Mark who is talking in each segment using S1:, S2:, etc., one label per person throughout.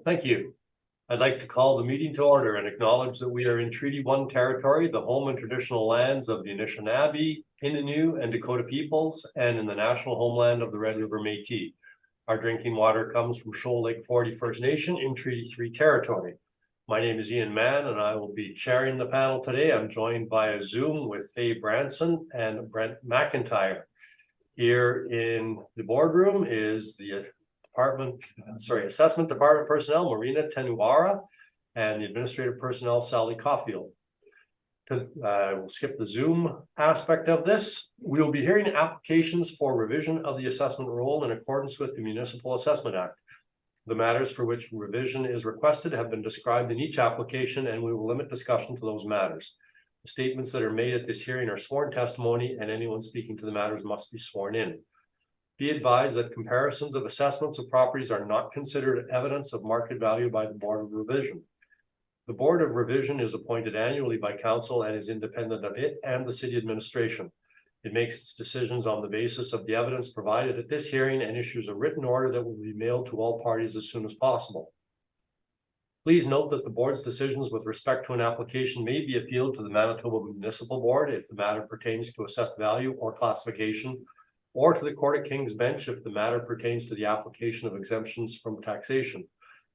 S1: Thank you. I'd like to call the meeting to order and acknowledge that we are in Treaty 1 territory, the home and traditional lands of the Anishinaabe, Innu, and Dakota peoples, and in the national homeland of the Red River Métis. Our drinking water comes from Shoal Lake 40 First Nation in Treaty 3 territory. My name is Ian Mann, and I will be chairing the panel today. I'm joined via Zoom with Faye Branson and Brent McIntyre. Here in the boardroom is the Assessment Department personnel, Marina Tenuara, and the Administrative personnel, Sally Caulfield. We'll skip the Zoom aspect of this. We will be hearing applications for revision of the assessment role in accordance with the Municipal Assessment Act. The matters for which revision is requested have been described in each application, and we will limit discussion to those matters. The statements that are made at this hearing are sworn testimony, and anyone speaking to the matters must be sworn in. Be advised that comparisons of assessments of properties are not considered evidence of market value by the Board of Revision. The Board of Revision is appointed annually by Council and is independent of it and the City Administration. It makes its decisions on the basis of the evidence provided at this hearing and issues a written order that will be mailed to all parties as soon as possible. Please note that the Board's decisions with respect to an application may be appealed to the Manitoba Municipal Board if the matter pertains to assessed value or classification, or to the Court of King's Bench if the matter pertains to the application of exemptions from taxation.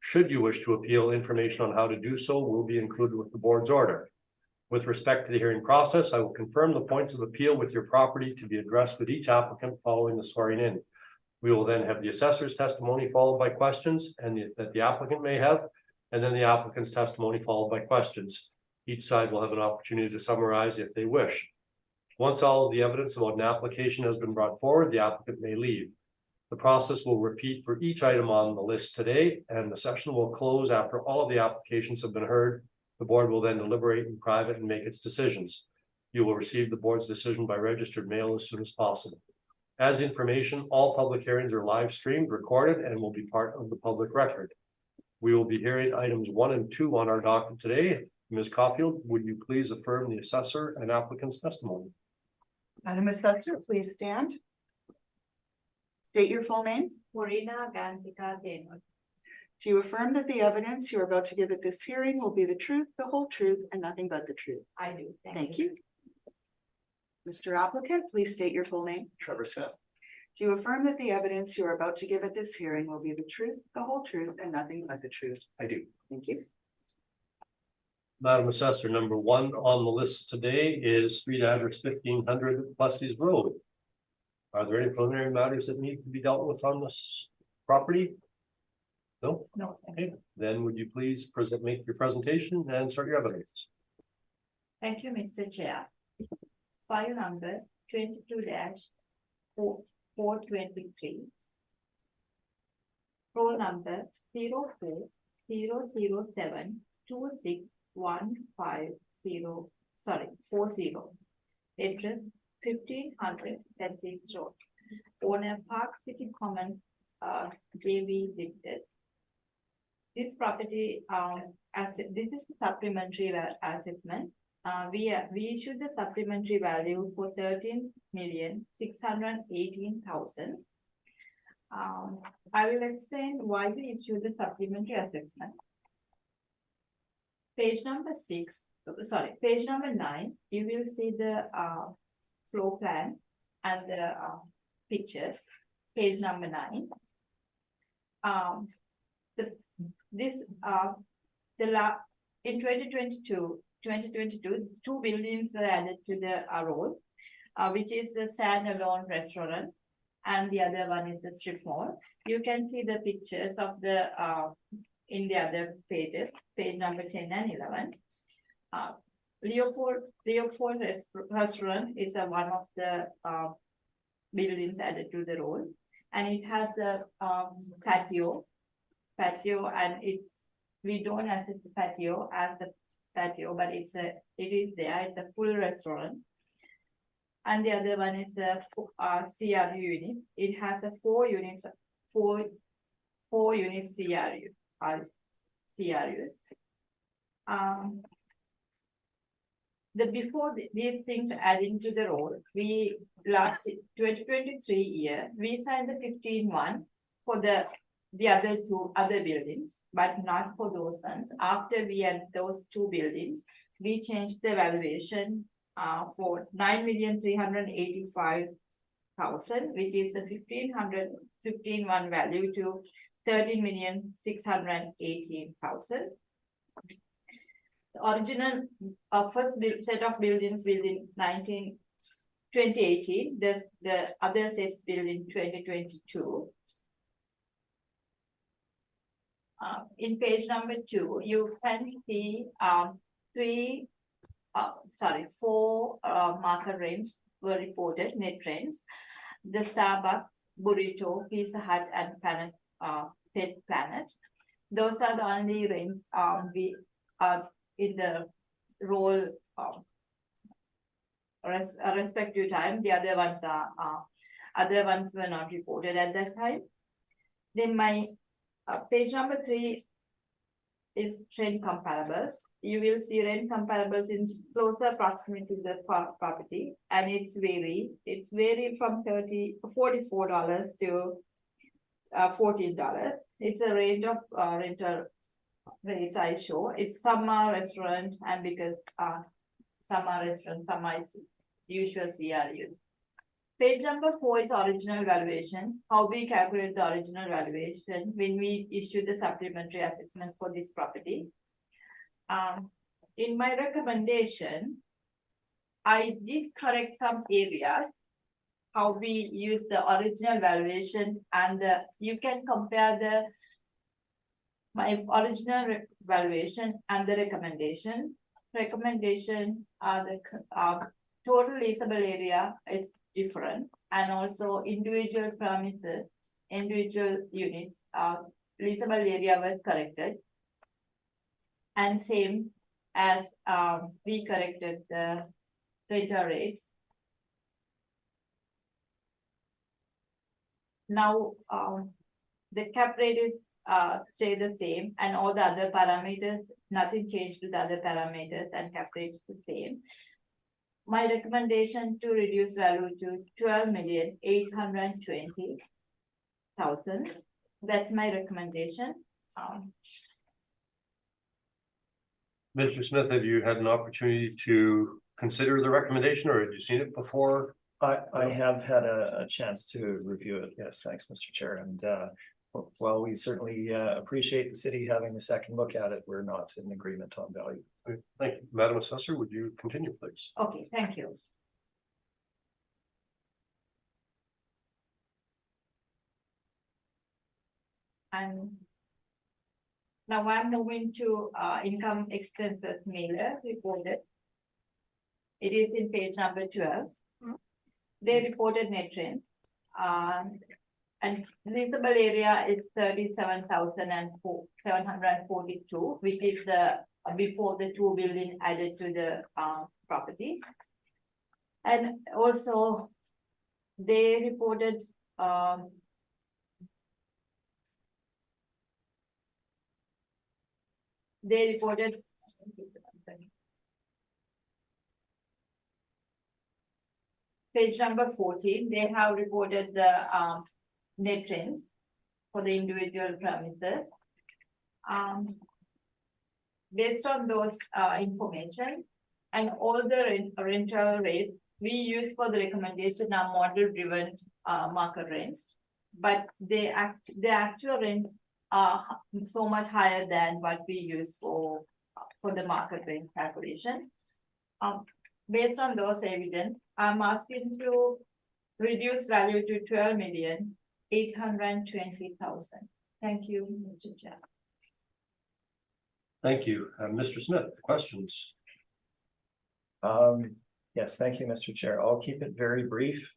S1: Should you wish to appeal, information on how to do so will be included with the Board's order. With respect to the hearing process, I will confirm the points of appeal with your property to be addressed with each applicant following the swearing in. We will then have the assessor's testimony followed by questions that the applicant may have, and then the applicant's testimony followed by questions. Each side will have an opportunity to summarize if they wish. Once all of the evidence about an application has been brought forward, the applicant may leave. The process will repeat for each item on the list today, and the session will close after all of the applications have been heard. The Board will then deliberate in private and make its decisions. You will receive the Board's decision by registered mail as soon as possible. As information, all public hearings are live streamed, recorded, and will be part of the public record. We will be hearing items 1 and 2 on our docket today. Ms. Caulfield, would you please affirm the assessor and applicant's testimony?
S2: Madam Assessor, please stand. State your full name.
S3: Marina Gantika Denot.
S2: Do you affirm that the evidence you are about to give at this hearing will be the truth, the whole truth, and nothing but the truth?
S3: I do.
S2: Thank you. Mr. Applicant, please state your full name.
S4: Trevor Seth.
S2: Do you affirm that the evidence you are about to give at this hearing will be the truth, the whole truth, and nothing but the truth?
S4: I do.
S2: Thank you.
S1: Madam Assessor, number 1 on the list today is street address 1500 Plessis Road. Are there any preliminary matters that need to be dealt with on this property? No?
S3: No.
S1: Okay. Then would you please make your presentation and start your evidence?
S3: Thank you, Mr. Chair. File number 22-423. Roll number 04-040726150. 40. Address 1500 Plessis Road. Owner Park City Common JV Limited. This property, this is the supplementary assessment. We issued the supplementary value for 13,618,000. I will explain why we issued the supplementary assessment. Page number 9, you will see the floor plan and the pictures. Page number 9. In 2022, 2 buildings were added to the road, which is the standalone restaurant, and the other one is the strip mall. You can see the pictures of the in the other pages, page number 10 and 11. Leopold restaurant is one of the buildings added to the road, and it has a patio, and we don't assess the patio as the patio, but it is there. It's a full restaurant, and the other one is a CRU unit. It has a 4 units, 4 units CRUs. Before these things adding to the road, we last 2023 year, we signed the 15-1 for the the other two other buildings, but not for those ones. After we had those two buildings, we changed the valuation for 9,385,000, which is the 15 value to 13,618,000. The original first set of buildings built in 2018, the other sets built in 2022. In page number 2, you can see four market rents were reported, net rents. The Starbucks, Burrito, Pizza Hut, and Pet Planet. Those are the only rents we are in the roll respective time. The other ones were not reported at that time. Then my page number 3 is rent comparables. You will see rent comparables in closer proximity to the property, and it's varied from $44 to $14. It's a range of rental rates I show. It's some are restaurant, and because some are restaurant, some are usual CRU. Page number 4 is original valuation. How we calculate the original valuation when we issue the supplementary assessment for this property. In my recommendation, I did correct some areas. How we use the original valuation, and you can compare my original valuation and the recommendation. Recommendation, the total leasable area is different, and also individual premises, individual units, leasable area was corrected, and same as we corrected the rental rates. Now the cap rate is stay the same, and all the other parameters, nothing changed to the other parameters, and cap rate is the same. My recommendation to reduce value to 12,820,000. That's my recommendation.
S1: Mr. Smith, have you had an opportunity to consider the recommendation, or had you seen it before?
S4: I have had a chance to review it. Yes, thanks, Mr. Chair. And while we certainly appreciate the city having a second look at it, we're not in agreement on value.
S1: Thank you. Madam Assessor, would you continue, please?
S3: Okay, thank you. And now I'm moving to income expenses mailer reported. It is in page number 12. They reported net rent. And leasable area is 37,742, which is the before the two buildings added to the property. And also they reported page number 14, they have reported the net rents for the individual premises. Based on those information and all the rental rates we use for the recommendation are model driven market rents, but the actual rents are so much higher than what we use for the market rent calculation. Based on those evidence, I'm asking to reduce value to 12,820,000. Thank you, Mr. Chair.
S1: Thank you. Mr. Smith, questions?
S4: Yes, thank you, Mr. Chair. I'll keep it very brief.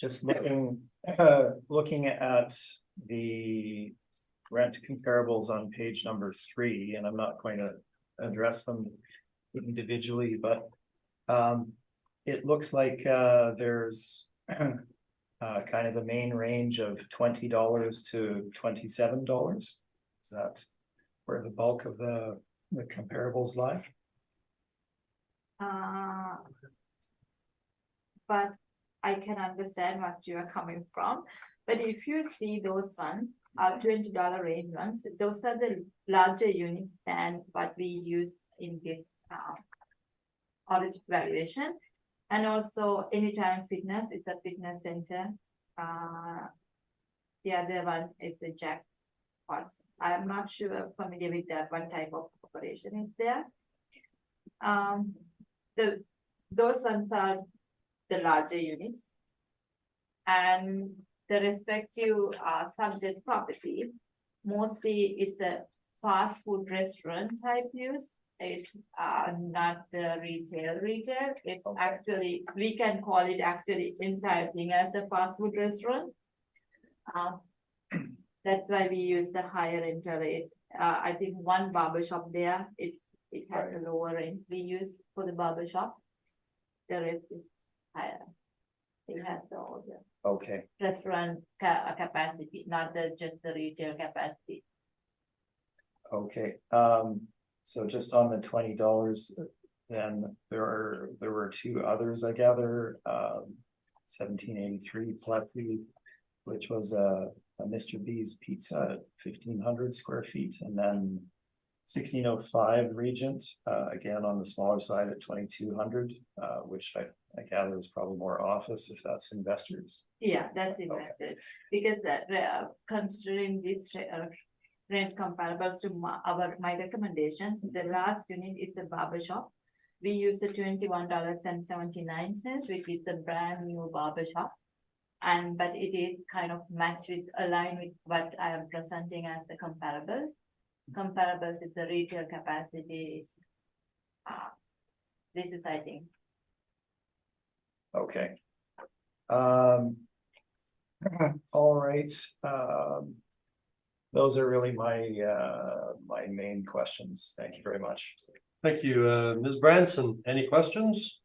S4: Just looking at the rent comparables on page number 3, and I'm not going to address them individually, but it looks like there's kind of a main range of $20 to $27. Is that where the bulk of the comparables lie?
S3: But I can understand what you are coming from. But if you see those ones, $20 range ones. Those are the larger units than what we use in this audit valuation. And also Anytime Fitness is a fitness center. The other one is the Jackpots. I'm not sure familiar with that, what type of operation is there. Those ones are the larger units. And the respective subject property, mostly it's a fast food restaurant type use. It's not the retail. It's actually, we can call it actually entire thing as a fast food restaurant. That's why we use the higher rental rates. I think one barber shop there, it has a lower range we use for the barber shop. The rest is higher. It has all the restaurant capacity, not just the retail capacity.
S4: Okay, so just on the $20, then there were two others, I gather, 1783 Plessy, which was a Mr. B's Pizza at 1,500 square feet, and then 1605 Regent, again on the smaller side at 2,200, which I gather is probably more office if that's investors.
S3: Yeah, that's invested because considering this rent comparables to my recommendation, the last unit is a barber shop. We use the $21.79, which is a brand new barber shop. But it is kind of aligned with what I am presenting as the comparables. Comparables is the retail capacity is this is, I think.
S4: Okay. All right. Those are really my main questions. Thank you very much.
S1: Thank you, Ms. Branson. Any questions?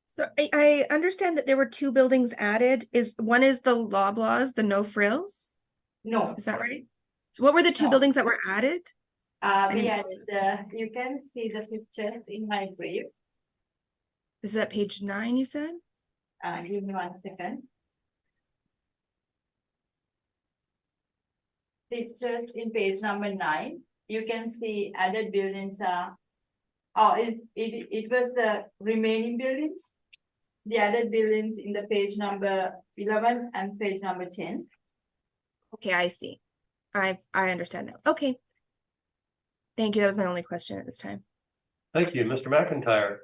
S5: So I understand that there were two buildings added. One is the Loblaws, the No Frills?
S3: No.
S5: Is that right? So what were the two buildings that were added?
S3: We had you can see the pictures in my brief.
S5: This is at page 9, you said?
S3: Give me 1 second. Pictures in page number 9. You can see added buildings are. It was the remaining buildings. The added buildings in the page number 11 and page number 10.
S5: Okay, I see. I understand now. Okay. Thank you. That was my only question at this time.
S1: Thank you, Mr. McIntyre.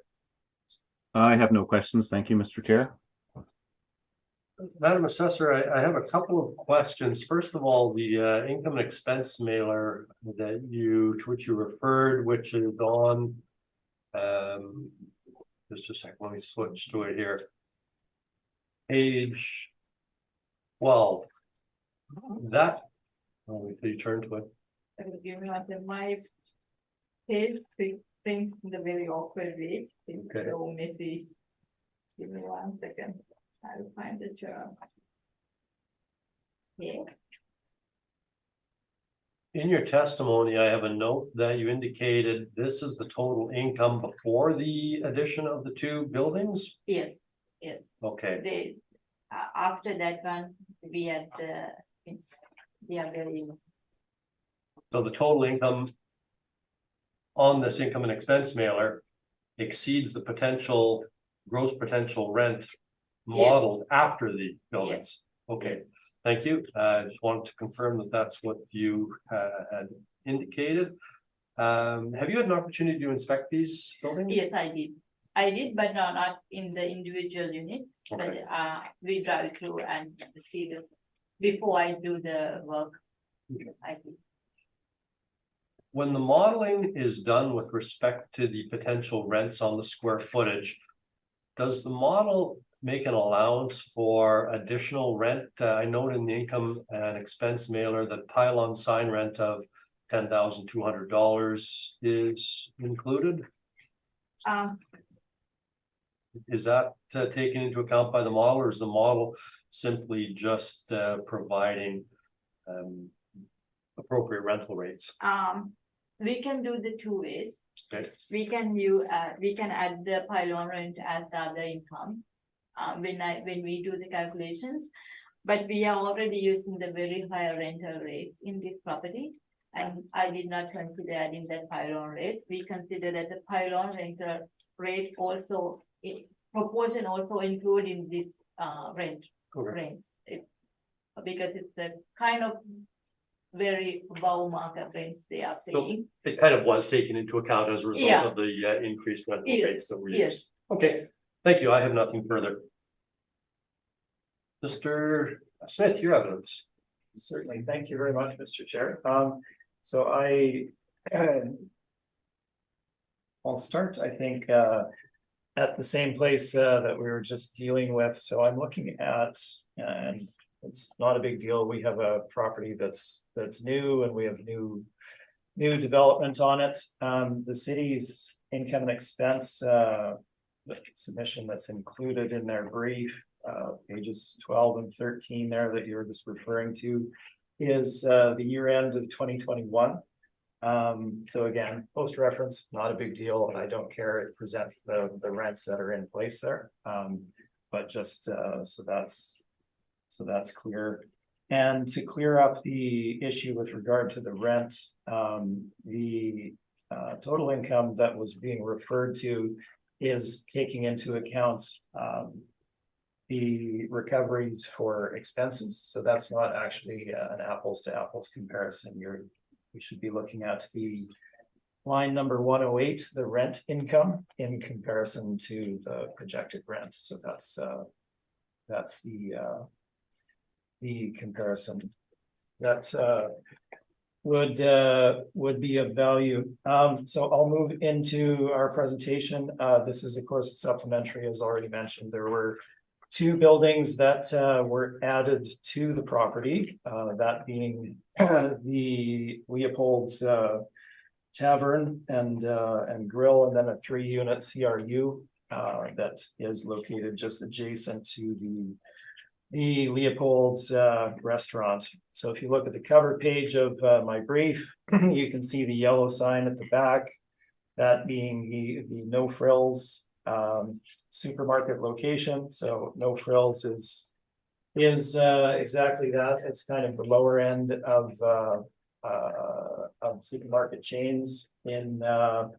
S6: I have no questions. Thank you, Mr. Chair.
S1: Madam Assessor, I have a couple of questions. First of all, the income and expense mailer to which you referred, which is on just a second, let me switch to it here. Page 12. That wait till you turn to it.
S3: Give me my page things in the very awkward way. It's so messy. Give me 1 second. I'll find the term. Yeah.
S1: In your testimony, I have a note that you indicated this is the total income before the addition of the two buildings?
S3: Yes.
S1: Okay.
S3: After that one, we had very.
S1: So the total income on this income and expense mailer exceeds the gross potential rent modeled after the buildings. Okay.
S3: Yes.
S1: Thank you. I just wanted to confirm that that's what you had indicated. Have you had an opportunity to inspect these buildings?
S3: Yes, I did, but not in the individual units.
S1: Okay.
S3: But we drive through and see before I do the work.
S1: Okay.
S3: I think.
S1: When the modeling is done with respect to the potential rents on the square footage, does the model make an allowance for additional rent? I note in the income and expense mailer that pylon sign rent of $10,200 is included. Is that taken into account by the model, or is the model simply just providing appropriate rental rates?
S3: We can do the two ways.
S1: Okay.
S3: We can add the pylon rent as the other income when we do the calculations, But we are already using the very high rental rates in this property. And I did not consider adding that pylon rate. We consider that the pylon rental rate also, proportion also include in this rents. Because it's the kind of very low market rents they are paying.
S1: It kind of was taken into account as a result
S3: Yeah.
S1: of the increased rental
S3: Yes,
S1: rates that we
S3: yes.
S1: used. Okay, thank you. I have nothing further. Mr. Smith, your evidence.
S4: Certainly, thank you very much, Mr. Chair. So I'll start, I think, at the same place that we were just dealing with. So I'm looking at, and it's not a big deal. We have a property that's new, and we have new development on it. The city's income and expense submission that's included in their brief, pages 12 and 13 there that you're just referring to, is the year end of 2021. So again, post reference, not a big deal, and I don't care. It presents the rents that are in place there. But just so that's clear. And to clear up the issue with regard to the rent, the total income that was being referred to is taking into account the recoveries for expenses. So that's not actually an apples to apples comparison. We should be looking at the line number 108, the rent income, in comparison to the projected rent. So that's the comparison that would be of value. So I'll move into our presentation. This is, of course, supplementary, as already mentioned. There were 2 buildings that were added to the property, that being the Leopold's Tavern and Grill, and then a 3-unit CRU that is located just adjacent to the Leopold's restaurant. So if you look at the cover page of my brief, you can see the yellow sign at the back, that being the No Frills supermarket location. So No Frills is exactly that. It's kind of the lower end of supermarket chains in the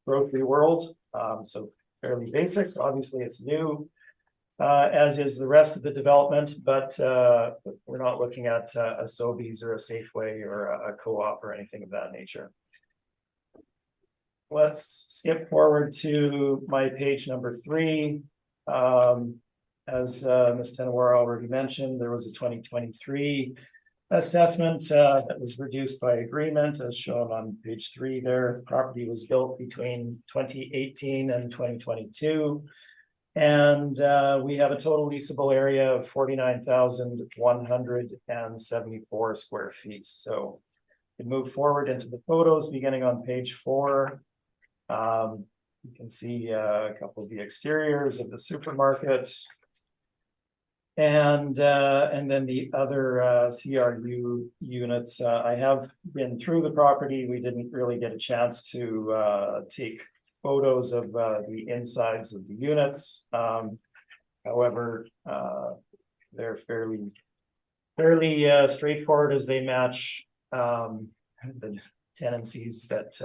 S4: grocery world. So fairly basic. Obviously, it's new, as is the rest of the development, but we're not looking at a Sobeys or a Safeway or a Co-op or anything of that nature. Let's skip forward to my page number 3. As Ms. Tenawara already mentioned, there was a 2023 assessment that was reduced by agreement, as shown on page 3 there. Property was built between 2018 and 2022. And we have a total leasable area of 49,174 square feet. So we move forward into the photos beginning on page 4. You can see a couple of the exteriors of the supermarket. And then the other CRU units. I have been through the property. We didn't really get a chance to take photos of the insides of the units. However, they're fairly straightforward, as they match the tenancies that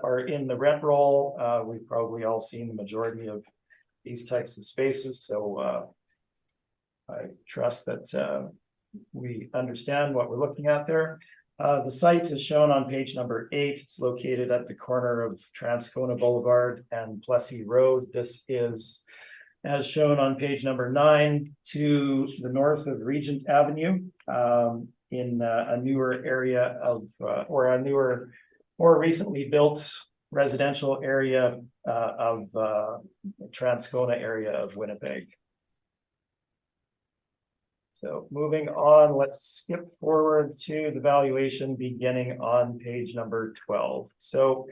S4: are in the rent roll. We've probably all seen the majority of these types of spaces, so I trust that we understand what we're looking at there. The site is shown on page number 8. It's located at the corner of Transcona Boulevard and Plessy Road. This is, as shown on page number 9, to the north of Regent Avenue, in a newer area of, or a newer, more recently built residential area of Transcona area of Winnipeg. So moving on, let's skip forward to the valuation beginning on page number 12. So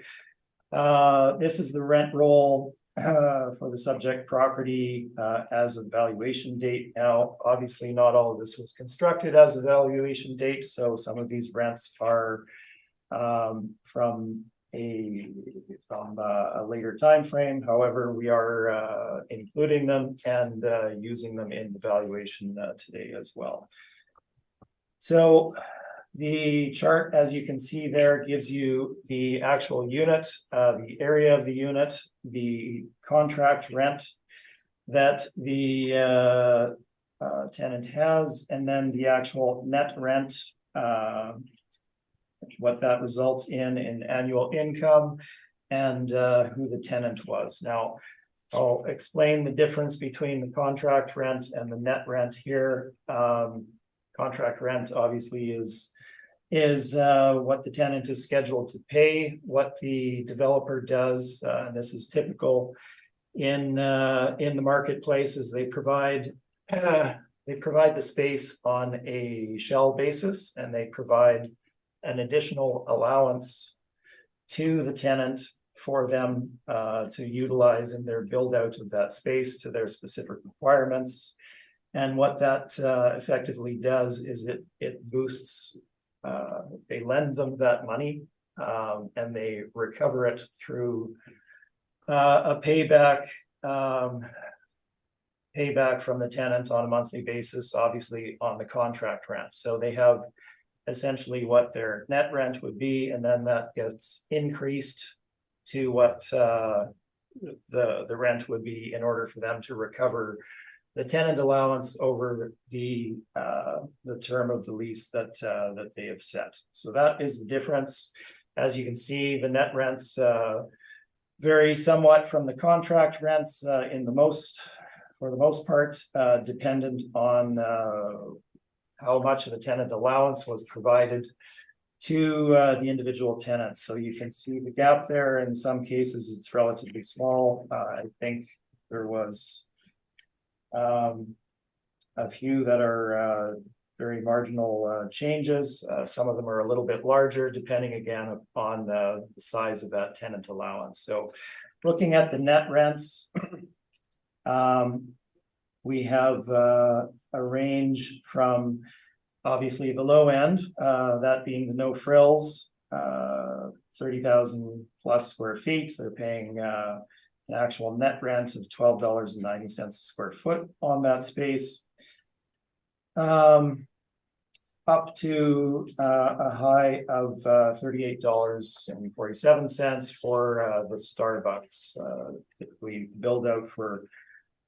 S4: this is the rent roll for the subject property as of valuation date. Now, obviously not all of this was constructed as a valuation date. So some of these rents are from a later time frame. However, we are including them and using them in the valuation today as well. So the chart, as you can see there, gives you the actual unit, the area of the unit, the contract rent that the tenant has, and then the actual net rent, what that results in annual income, and who the tenant was. Now, I'll explain the difference between the contract rent and the net rent here. Contract rent obviously is what the tenant is scheduled to pay. What the developer does, this is typical in the marketplace, is they provide the space on a shell basis, and they provide an additional allowance to the tenant for them to utilize in their build out of that space to their specific requirements. And what that effectively does is it boosts, they lend them that money, and they recover it through a payback from the tenant on a monthly basis, obviously on the contract rent. So they have essentially what their net rent would be, and then that gets increased to what the rent would be in order for them to recover the tenant allowance over the term of the lease that they have set. So that is the difference. As you can see, the net rents vary somewhat from the contract rents for the most part, dependent on how much of a tenant allowance was provided to the individual tenants. So you can see the gap there. In some cases, it's relatively small. I think there was a few that are very marginal changes. Some of them are a little bit larger, depending again upon the size of that tenant allowance. So looking at the net rents, we have a range from obviously the low end, that being the no frills, 30,000 plus square feet. They're paying an actual net rent of $12.90 a square foot on that space, up to a high of $38.47 for the Starbucks. Typically build out for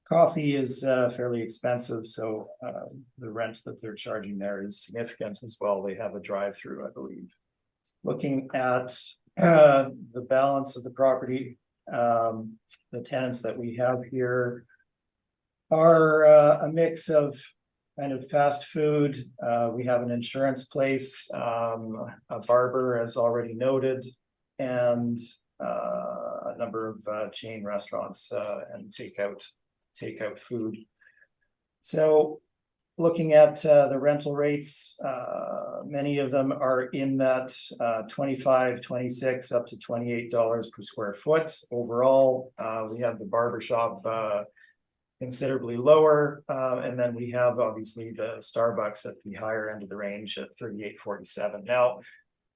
S4: coffee is fairly expensive, so the rent that they're charging there is significant as well. They have a drive-through, I believe. Looking at the balance of the property, the tenants that we have here are a mix of kind of fast food. We have an insurance place, a barber, as already noted, and a number of chain restaurants and takeout food. So looking at the rental rates, many of them are in that $25, $26 up to $28 per square foot. Overall, we have the barbershop considerably lower, and then we have obviously the Starbucks at the higher end of the range at $38.47. Now,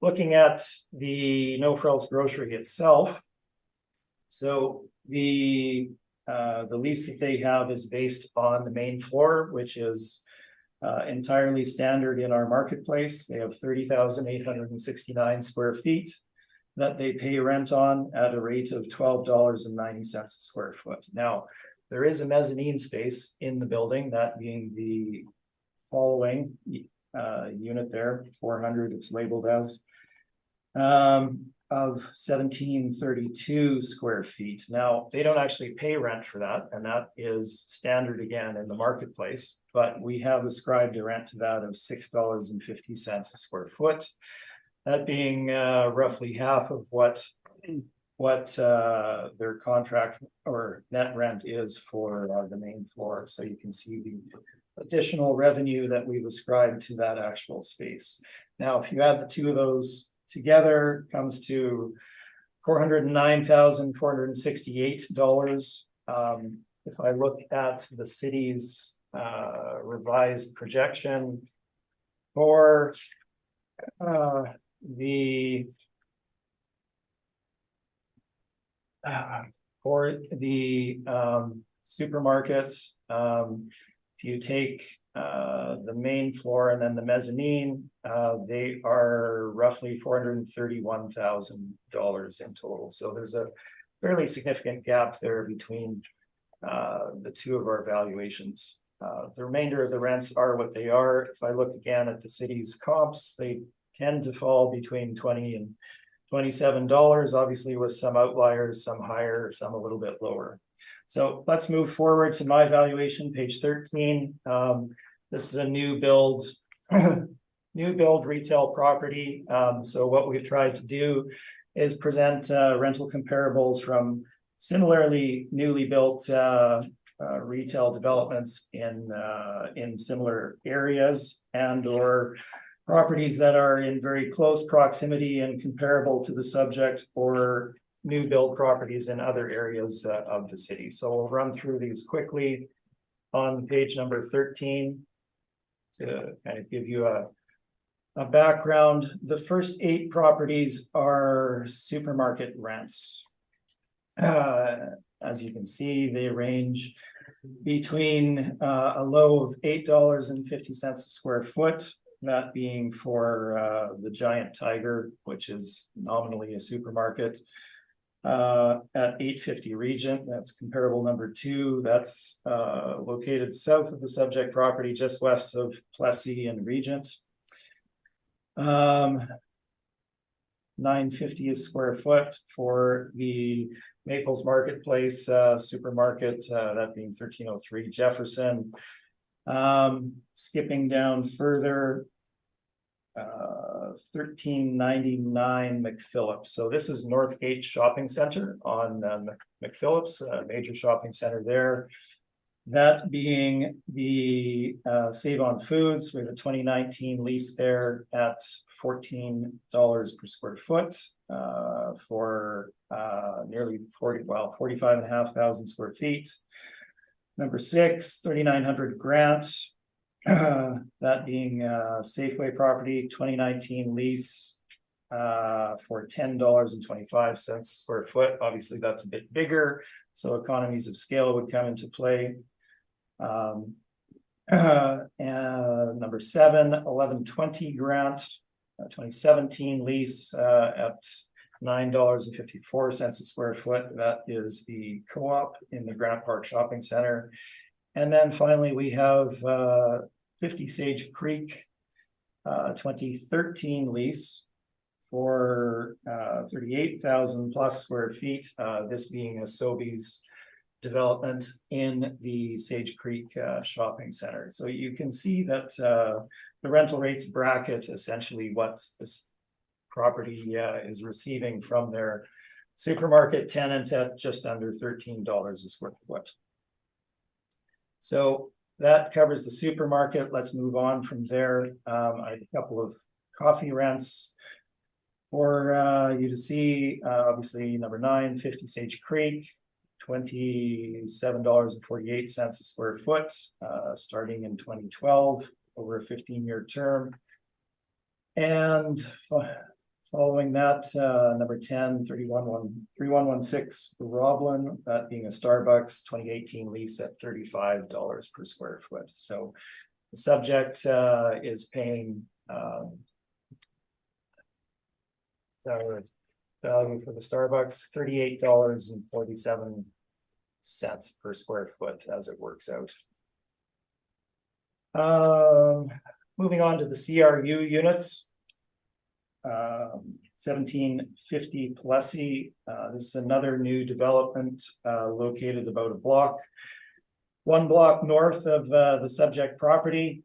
S4: looking at the No Frills Grocery itself, so the lease that they have is based on the main floor, which is entirely standard in our marketplace. They have 30,869 square feet that they pay rent on at a rate of $12.90 a square foot. Now, there is a mezzanine space in the building, that being the following unit there, 400, it's labeled as, of 1,732 square feet. Now, they don't actually pay rent for that, and that is standard again in the marketplace, but we have ascribed a rent to that of $6.50 a square foot. That being roughly half of what their contract or net rent is for the main floor. So you can see the additional revenue that we've ascribed to that actual space. Now, if you add the two of those together, it comes to $409,468. If I look at the city's revised projection for the For the supermarket, if you take the main floor and then the mezzanine, they are roughly $431,000 in total. So there's a fairly significant gap there between the two of our valuations. The remainder of the rents are what they are. If I look again at the city's comps, they tend to fall between $20 and $27, obviously with some outliers, some higher, some a little bit lower. So let's move forward to my valuation, page 13. This is a new build retail property. So what we've tried to do is present rental comparables from similarly newly built retail developments in similar areas and or properties that are in very close proximity and comparable to the subject, or new build properties in other areas of the city. So we'll run through these quickly on page number 13 to kind of give you a background. The first 8 properties are supermarket rents. As you can see, they range between a low of $8.50 a square foot, that being for the Giant Tiger, which is nominally a supermarket, at 850 Regent. That's comparable number 2. That's located south of the subject property, just west of Plessis and Regent. 950 a square foot for the Maples Marketplace supermarket, that being 1303 Jefferson. Skipping down further, 1399 McPhillips. So this is Northgate Shopping Center on McPhillips, a major shopping center there. That being the Save on Foods. We have a 2019 lease there at $14 per square foot for nearly 45,500 square feet. Number 6, 3900 Grant, that being Safeway property, 2019 lease for $10.25 a square foot. Obviously, that's a bit bigger, so economies of scale would come into play. And number 7, 1120 Grant, 2017 lease at $9.54 a square foot. That is the Co-op in the Grant Park Shopping Center. And then finally, we have 50 Sage Creek, 2013 lease for 38,000 plus square feet. This being a Sobeys development in the Sage Creek Shopping Center. So you can see that the rental rates bracket essentially what this property is receiving from their supermarket tenant at just under $13 a square foot. So that covers the supermarket. Let's move on from there. I have a couple of coffee rents for you to see. Obviously, number 9, 50 Sage Creek, $27.48 a square foot, starting in 2012 over a 15-year term. And following that, number 10, 3116 Roblin, that being a Starbucks, 2018 lease at $35 per square foot. So the subject is paying value for the Starbucks, $38.47 per square foot as it works out. Moving on to the CRU units. 1750 Plessis. This is another new development located about one block north of the subject property.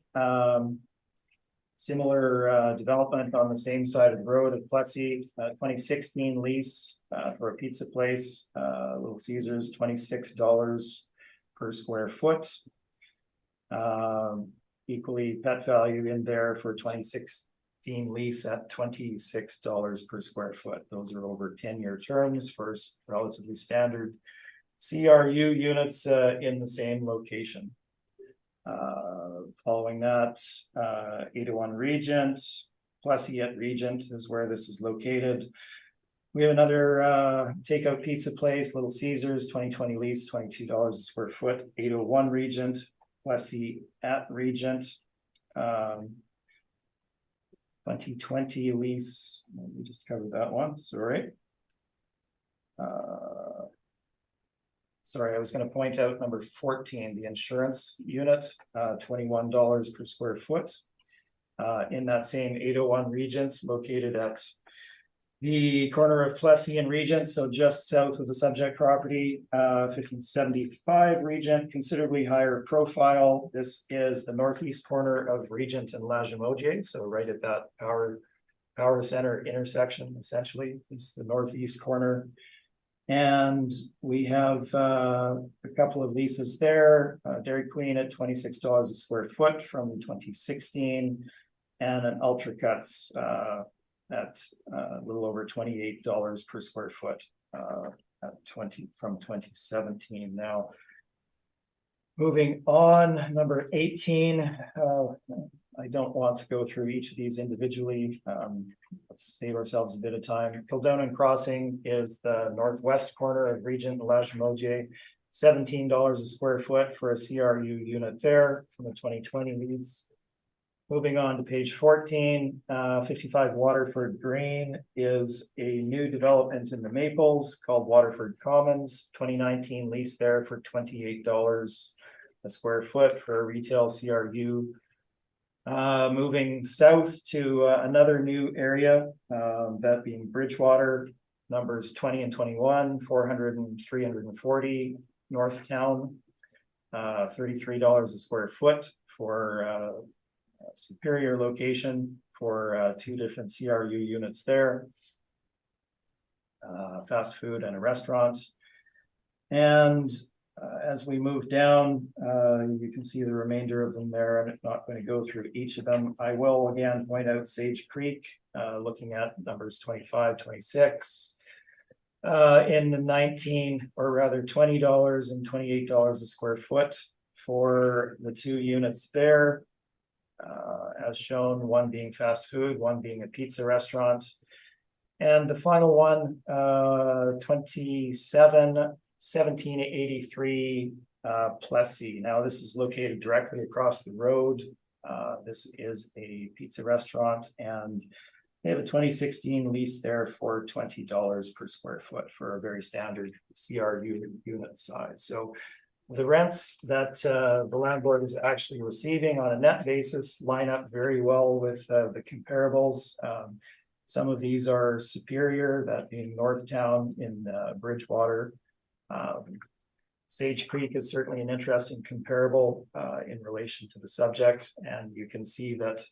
S4: Similar development on the same side of the road of Plessis. 2016 lease for a pizza place, Little Caesars, $26 per square foot. Equally pet value in there for 2016 lease at $26 per square foot. Those are over 10-year terms for relatively standard CRU units in the same location. Following that, 801 Regent, Plessis at Regent is where this is located. We have another takeout pizza place, Little Caesars, 2020 lease, $22 a square foot, 801 Regent, Plessy at Regent. 2020 lease, we just covered that one, sorry. Sorry, I was going to point out number 14, the insurance unit, $21 per square foot. In that same 801 Regent, located at the corner of Plessy and Regent, so just south of the subject property, 1575 Regent, considerably higher profile. This is the northeast corner of Regent and Lagimodiere, so right at that power center intersection, essentially, is the northeast corner. And we have a couple of leases there, Dairy Queen at $26 a square foot from 2016, and an Ultra Cuts at a little over $28 per square foot from 2017. Now, moving on, number 18. I don't want to go through each of these individually. Let's save ourselves a bit of time. Kildonan Crossing is the northwest corner of Regent and Lagimodiere, $17 a square foot for a CRU unit there from the 2020 lease. Moving on to page 14, 55 Waterford Green is a new development in the Maples called Waterford Commons, 2019 lease there for $28 a square foot for a retail CRU. Moving south to another new area, that being Bridgewater, numbers 20 and 21, 400 and 340 North Town, $33 a square foot for superior location for two different CRU units there, fast food and a restaurant. And as we move down, you can see the remainder of them there. I'm not going to go through each of them. I will again point out Sage Creek, looking at numbers 25, 26, in the $20 and $28 a square foot for the two units there. As shown, one being fast food, one being a pizza restaurant. And the final one, 1783 Plessy. Now this is located directly across the road. This is a pizza restaurant, and they have a 2016 lease there for $20 per square foot for a very standard CRU unit size. So the rents that the landlord is actually receiving on a net basis line up very well with the comparables. Some of these are superior, that being Northtown in Bridgewater. Sage Creek is certainly an interesting comparable in relation to the subject, and you can see that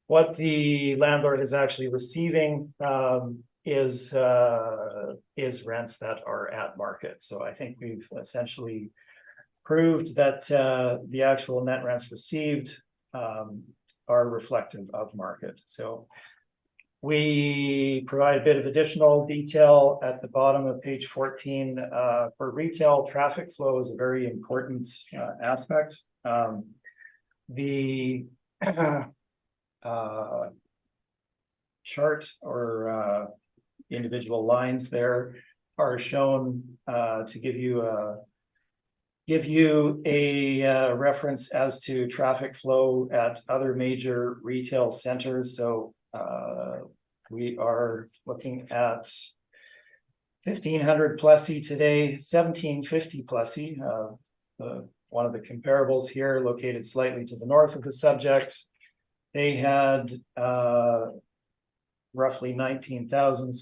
S4: what the landlord is actually receiving is rents that are at market. So I think we've essentially proved that the actual net rents received are reflective of market. So we provide a bit of additional detail at the bottom of page 14. For retail, traffic flow is a very important aspect. The chart or individual lines there are shown to give you a reference as to traffic flow at other major retail centers. So we are looking at 1500 Plessy today, 1750 Plessy, one of the comparables here located slightly to the north of the subject. They had roughly 19,000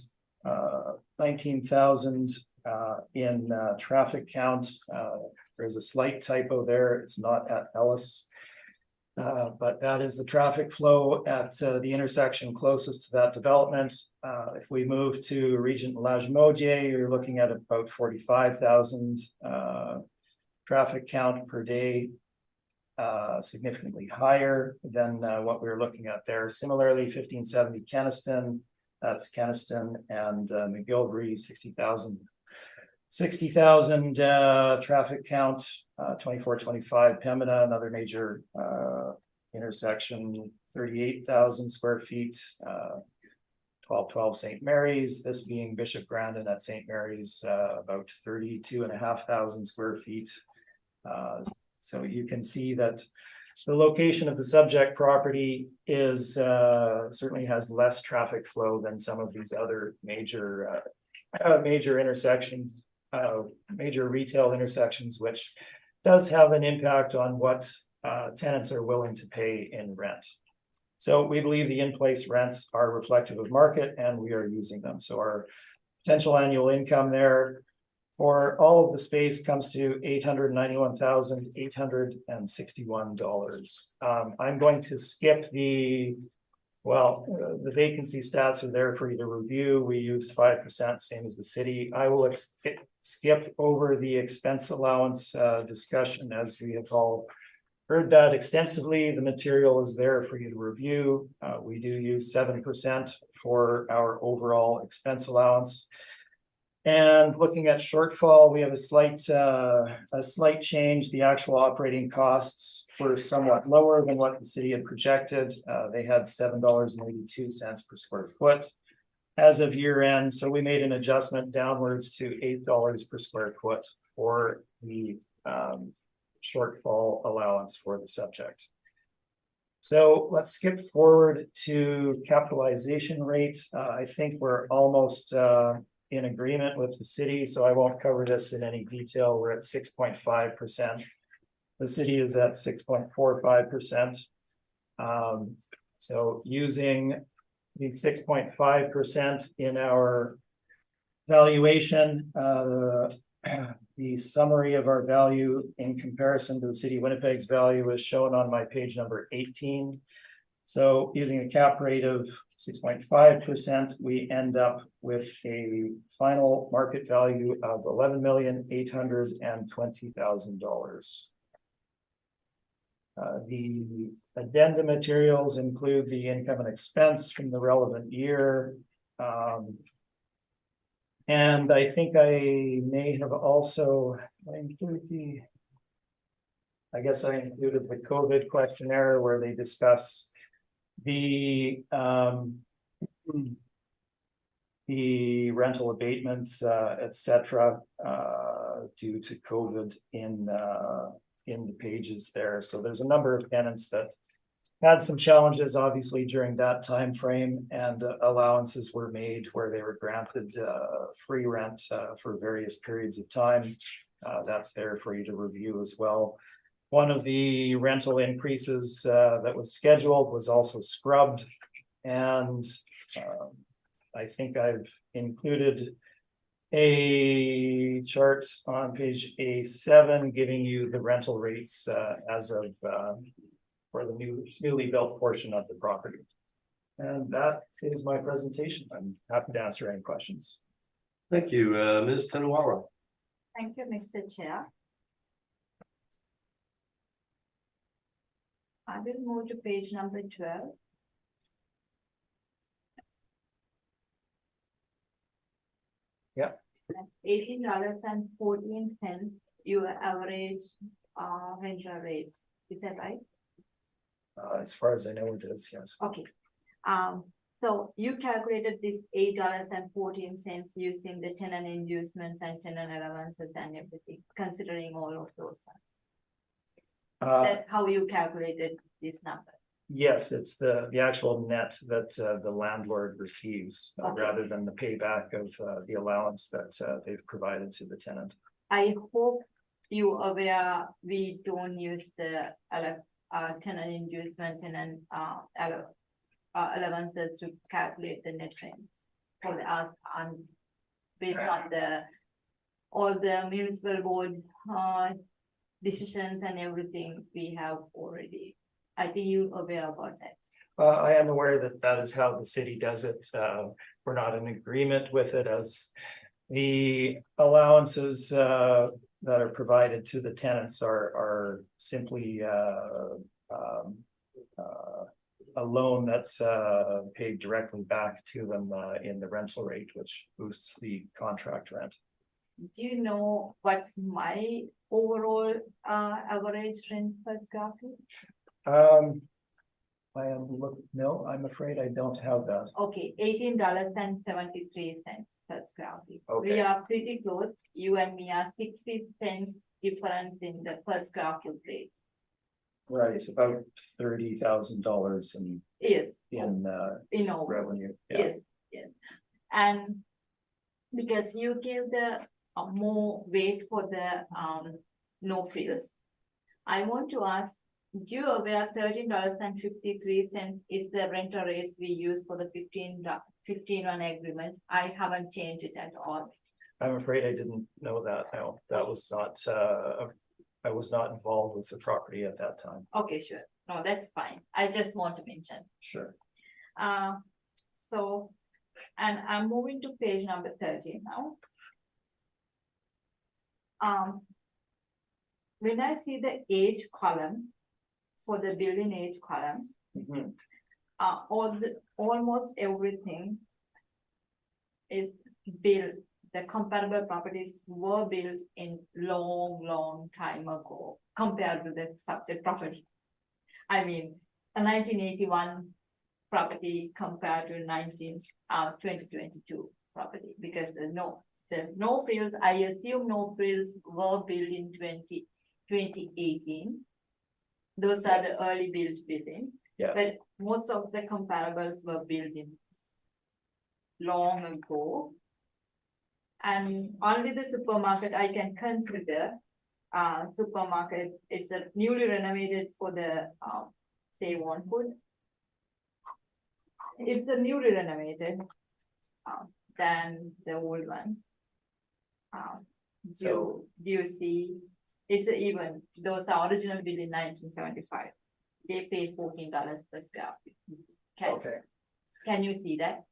S4: in traffic count. There's a slight typo there. It's not at Ellis. But that is the traffic flow at the intersection closest to that development. If we move to Regent and Lagimodiere, you're looking at about 45,000 traffic count per day, significantly higher than what we were looking at there. Similarly, 1570 Kenaston, that's Kenaston, and McGilvery, 60,000 traffic count, 2425 Pembina, another major intersection, 38,000 square feet, 1212 St. Mary's, this being Bishop Grandin at St. Mary's, about 32,500 square feet. So you can see that the location of the subject property is certainly has less traffic flow than some of these other major intersections, major retail intersections, which does have an impact on what tenants are willing to pay in rent. So we believe the in-place rents are reflective of market and we are using them. So our potential annual income there for all of the space comes to $891,861. I'm going to skip the vacancy stats are there for you to review. We used 5%, same as the city. I will skip over the expense allowance discussion, as we have all heard that extensively. The material is there for you to review. We do use 7% for our overall expense allowance. And looking at shortfall, we have a slight change. The actual operating costs were somewhat lower than what the city had projected. They had $7.82 per square foot as of year end. So we made an adjustment downwards to $8 per square foot for the shortfall allowance for the subject. So let's skip forward to capitalization rate. I think we're almost in agreement with the city, so I won't cover this in any detail. We're at 6.5%. The city is at 6.45%. So using the 6.5% in our valuation, the summary of our value in comparison to the city of Winnipeg's value is shown on my page number 18. So using a cap rate of 6.5%, we end up with a final market value of $11,820,000. The addenda materials include the income and expense from the relevant year. And I think I may have also included I included the COVID questionnaire where they discuss the rental abatements, etc., due to COVID in the pages there. So there's a number of tenants that had some challenges, obviously, during that time frame, and allowances were made where they were granted free rent for various periods of time. That's there for you to review as well. One of the rental increases that was scheduled was also scrubbed, and I think I've included a chart on page A7 giving you the rental rates as of for the newly built portion of the property. And that is my presentation. I'm happy to answer any questions.
S1: Thank you, Ms. Tanawara.
S3: Thank you, Mr. Chair. I will move to page number 12.
S4: Yeah.
S3: $18.14 your average rental rates. Is that right?
S4: As far as I know, it is, yes.
S3: Okay. So you calculated this $8.14 using the tenant inducements and tenant allowances and everything, considering all of those ones. That's how you calculated this number.
S4: Yes, it's the actual net that the landlord receives rather than the payback of the allowance that they've provided to the tenant.
S3: I hope you are aware we don't use the tenant inducement and allowances to calculate the net rents for us based on all the municipal board decisions and everything we have already. I think you're aware about that.
S4: I am aware that that is how the city does it. We're not in agreement with it, as the allowances that are provided to the tenants are simply a loan that's paid directly back to them in the rental rate, which boosts the contract rent.
S3: Do you know what's my overall average rent per square feet?
S4: No, I'm afraid I don't have that.
S3: Okay, $18.73 per square feet. We
S4: Okay.
S3: are pretty close. You and me are 60 cents difference in the per square foot rate.
S4: Right, about $30,000
S3: Yes.
S4: in
S3: You know.
S4: revenue. Yeah.
S3: Yes, yes. And because you give the more weight for the no frills. I want to ask, do you aware $13.53 is the rental rates we use for the 15-1 agreement? I haven't changed it at all.
S4: I'm afraid I didn't know that. No, that was not, I was not involved with the property at that time.
S3: Okay, sure. No, that's fine. I just want to mention.
S4: Sure.
S3: So, and I'm moving to page number 13 now. When I see the age column for the building age column,
S4: Mhm.
S3: almost everything is built. The comparable properties were built in long time ago compared to the subject property. I mean, a 1981 property compared to 2022 property, because the no frills, I assume no frills were built in 2018. Those are the early built buildings.
S4: Yeah.
S3: But most of the comparables were built in long ago. And only the supermarket I can consider, supermarket is a newly renovated for the, say, one food. It's the newly renovated, than the old ones. Do you see, it's even, those are original built in 1975. They pay $14 per square feet.
S4: Okay.
S3: Can you see that?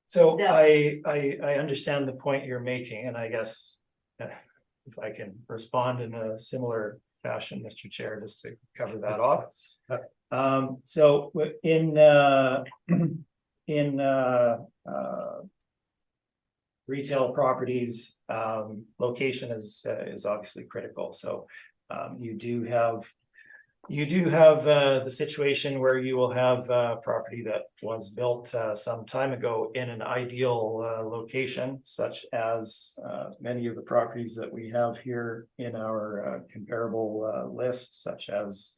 S4: So
S3: The-
S4: I understand the point you're making, and I guess if I can respond in a similar fashion, Mr. Chair, just to cover that off. So in retail properties, location is obviously critical. So you do have the situation where you will have property that was built some time ago in an ideal location, such as many of the properties that we have here in our comparable list, such as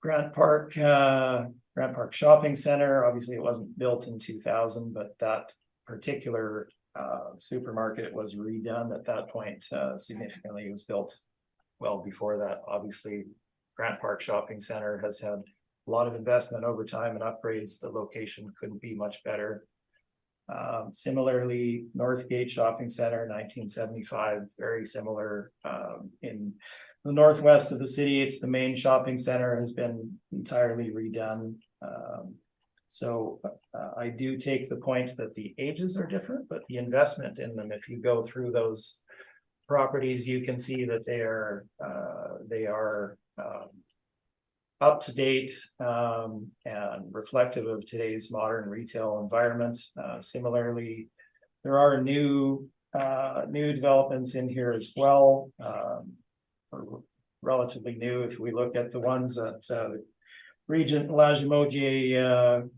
S4: Grant Park Shopping Center. Obviously, it wasn't built in 2000, but that particular supermarket was redone at that point significantly. It was built well before that. Obviously, Grant Park Shopping Center has had a lot of investment over time and upgrades. The location couldn't be much better. Similarly, Northgate Shopping Center, 1975, very similar. In the northwest of the city, it's the main shopping center, has been entirely redone. So I do take the point that the ages are different, but the investment in them, if you go through those properties, you can see that they are up to date and reflective of today's modern retail environment. Similarly, there are new developments in here as well, relatively new. If we look at the ones at Regent Lagimoji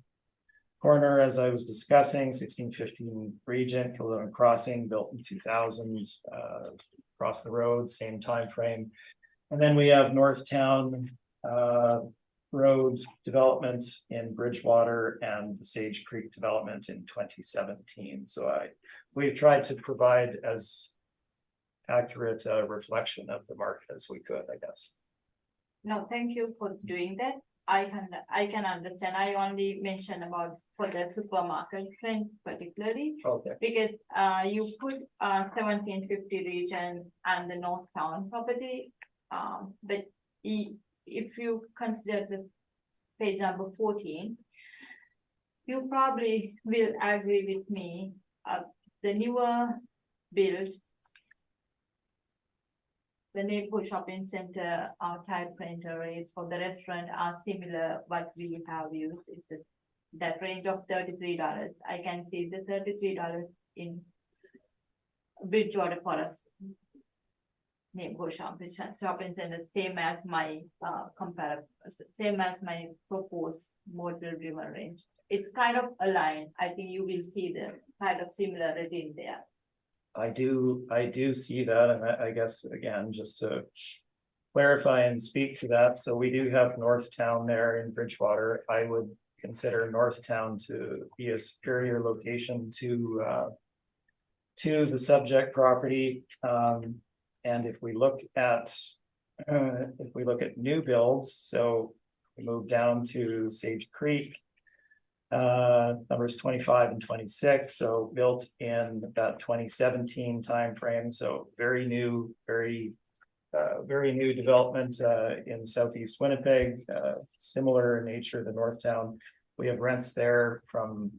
S4: corner, as I was discussing, 1615 Regent, Kildonan Crossing, built in 2000, across the road, same time frame. And then we have Northtown Road development in Bridgewater and the Sage Creek development in 2017. So we've tried to provide as accurate a reflection of the market as we could, I guess.
S3: No, thank you for doing that. I can understand. I only mentioned about for the supermarket trend particularly.
S4: Okay.
S3: Because you put 1750 region and the Northtown property. But if you consider the page number 14, you probably will agree with me. The newer build, the neighborhood shopping center type rental rates for the restaurant are similar what we have used. It's that range of $33. I can see the $33 in Bridgewater Forest. neighborhood shopping center, same as my same as my proposed Boardroom range. It's kind of aligned. I think you will see the kind of similarity in there.
S4: I do see that, and I guess, again, just to clarify and speak to that, so we do have Northtown there in Bridgewater. I would consider Northtown to be a superior location to the subject property. And if we look at new builds, so we move down to Sage Creek. Numbers 25 and 26, so built in that 2017 timeframe, so very new development in southeast Winnipeg, similar in nature to Northtown. We have rents there from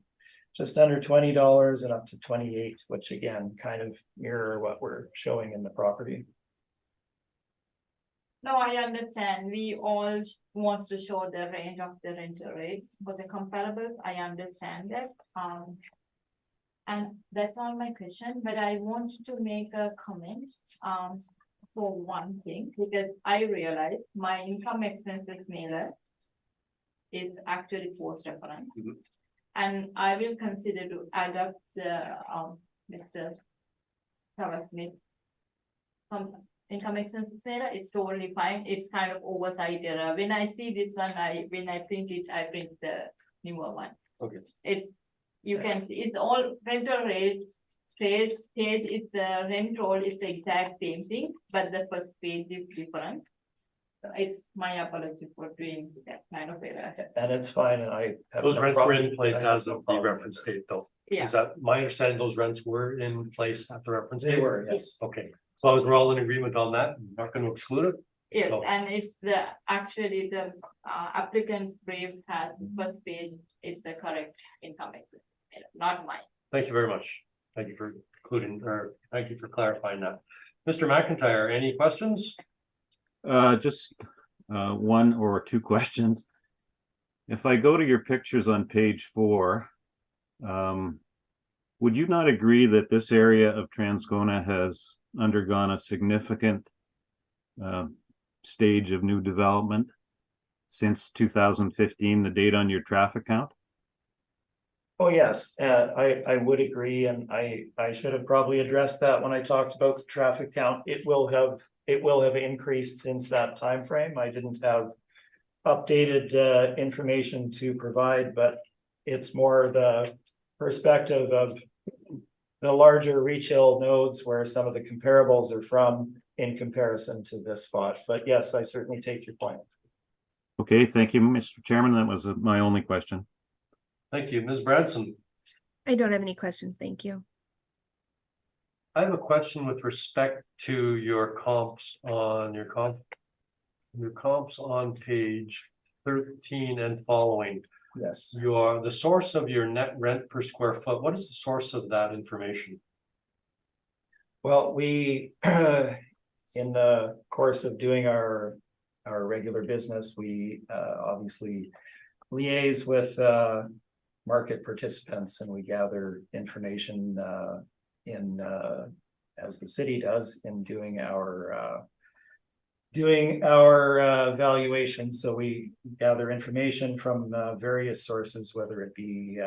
S4: just under $20 and up to $28, which again kind of mirror what we're showing in the property.
S3: No, I understand. We all wants to show the range of the rental rates, but the comparables, I understand that. And that's all my question, but I want to make a comment, for one thing, because I realized my income expenses mailer is actually post-reference. And I will consider to adopt the, Mr. Smith income expenses mailer. It's totally fine. It's kind of oversight error. When I see this one, when I print it, I print the newer one.
S1: Okay.
S3: It's, you can see, it's all rental rate, page, it's the rent roll, it's the exact same thing, but the first page is different. It's my apology for doing that kind of error.
S4: And it's fine, and I have
S1: Those
S4: no
S1: rents were
S4: problem-
S1: in place
S4: I have
S1: as
S4: no
S1: of the
S4: problem
S1: reference
S4: with it.
S1: date, though.
S3: Yeah.
S1: Is that my understanding? Those rents were in place at the reference date?
S4: They were, yes.
S1: Okay, as long as we're all in agreement on that, I'm not going to exclude it.
S3: Yes,
S1: So-
S3: and it's the, actually the applicant's brief has first page is the correct income expense, not mine.
S1: Thank you very much. Thank you for including, or thank you for clarifying that. Mr. McIntyre, any questions?
S6: Just one or two questions. If I go to your pictures on page 4, would you not agree that this area of Transcona has undergone a significant stage of new development since 2015, the date on your traffic count?
S4: Oh, yes, I would agree, and I should have probably addressed that when I talked about the traffic count. It will have increased since that time frame. I didn't have updated information to provide, but it's more the perspective of the larger retail nodes where some of the comparables are from in comparison to this spot. But yes, I certainly take your point.
S6: Okay, thank you, Mr. Chairman. That was my only question.
S1: Thank you. Ms. Branson,
S5: I don't have any questions, thank you.
S1: I have a question with respect to your comps on your comps on page 13 and following.
S4: Yes.
S1: The source of your net rent per square foot. What is the source of that information?
S4: Well, we, in the course of doing our regular business, we obviously liaise with market participants, and we gather information as the city does in doing our valuation. So we gather information from various sources, whether it be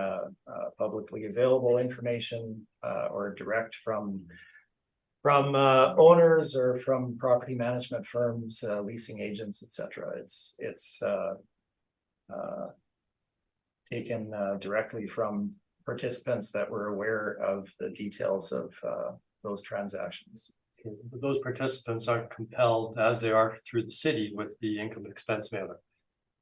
S4: publicly available information or direct from owners or from property management firms, leasing agents, etc. It's taken directly from participants that were aware of the details of those transactions.
S1: But those participants aren't compelled, as they are through the city, with the income expense mailer.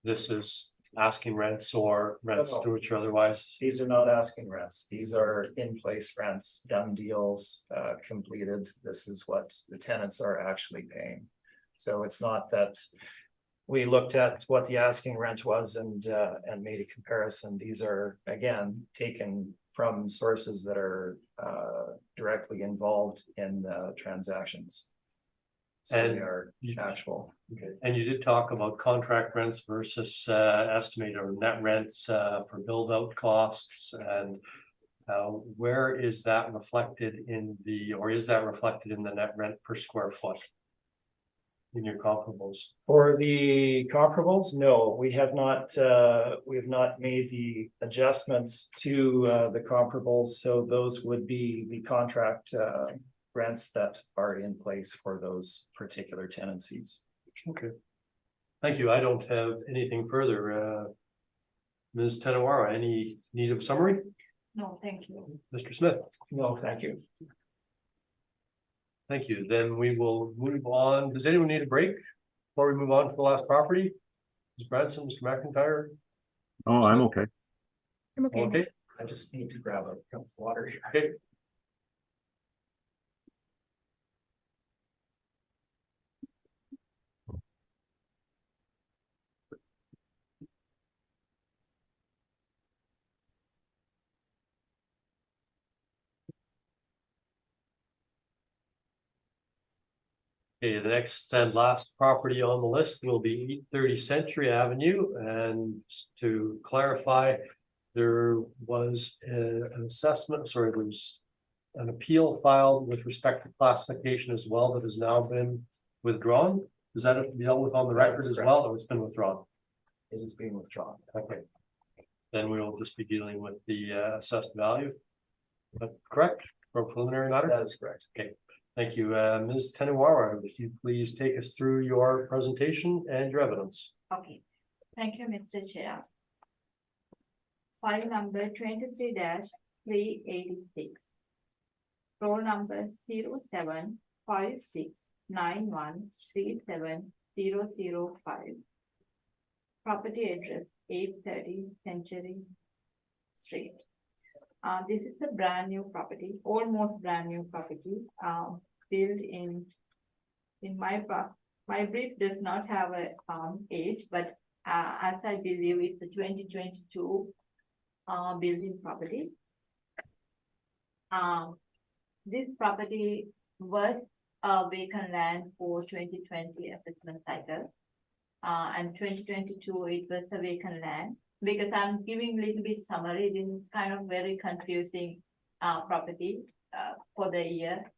S1: This is asking rents or rents
S4: No.
S1: to which are otherwise.
S4: These are not asking rents. These are in-place rents, done deals, completed. This is what the tenants are actually paying. So it's not that we looked at what the asking rent was and made a comparison. These are, again, taken from sources that are directly involved in transactions. So
S1: And
S4: they are actual.
S1: Okay. And you did talk about contract rents versus estimated or net rents for build out costs, and where is that reflected in the, or is that reflected in the net rent per square foot? in your comparables?
S4: For the comparables, no, we have not made the adjustments to the comparables, so those would be the contract rents that are in place for those particular tenancies.
S1: Okay. Thank you. I don't have anything further. Ms. Tenawara, any need of summary?
S3: No, thank you.
S1: Mr. Smith?
S4: No, thank you.
S1: Thank you. Then we will move on. Does anyone need a break before we move on to the last property? Ms. Branson, Mr. McIntyre?
S6: Oh, I'm okay.
S5: I'm okay.
S1: Okay,
S4: I just need to grab a cup of water here.
S1: okay. Okay, the next and last property on the list will be 830 Century Avenue, and to clarify, there was an assessment, sorry, there was an appeal filed with respect to classification as well that has now been withdrawn. Does that have to be dealt with on the record as well, or it's been withdrawn?
S4: It is being withdrawn.
S1: Okay. Then we will just be dealing with the assessed value. But correct, for preliminary matter?
S4: That is correct.
S1: Okay. Thank you. Ms. Tenawara, if you please take us through your presentation and your evidence.
S3: Okay, thank you, Mr. Chair. File number 23-386. Roll number 075691370005. Property address 830 Century Street. This is a brand new property, almost brand new property, built in my brief does not have a age, but as I believe it's a 2022 building property. This property was a vacant land for 2020 assessment cycle, and 2022 it was a vacant land. Because I'm giving a little bit summary, this is kind of very confusing property for the year.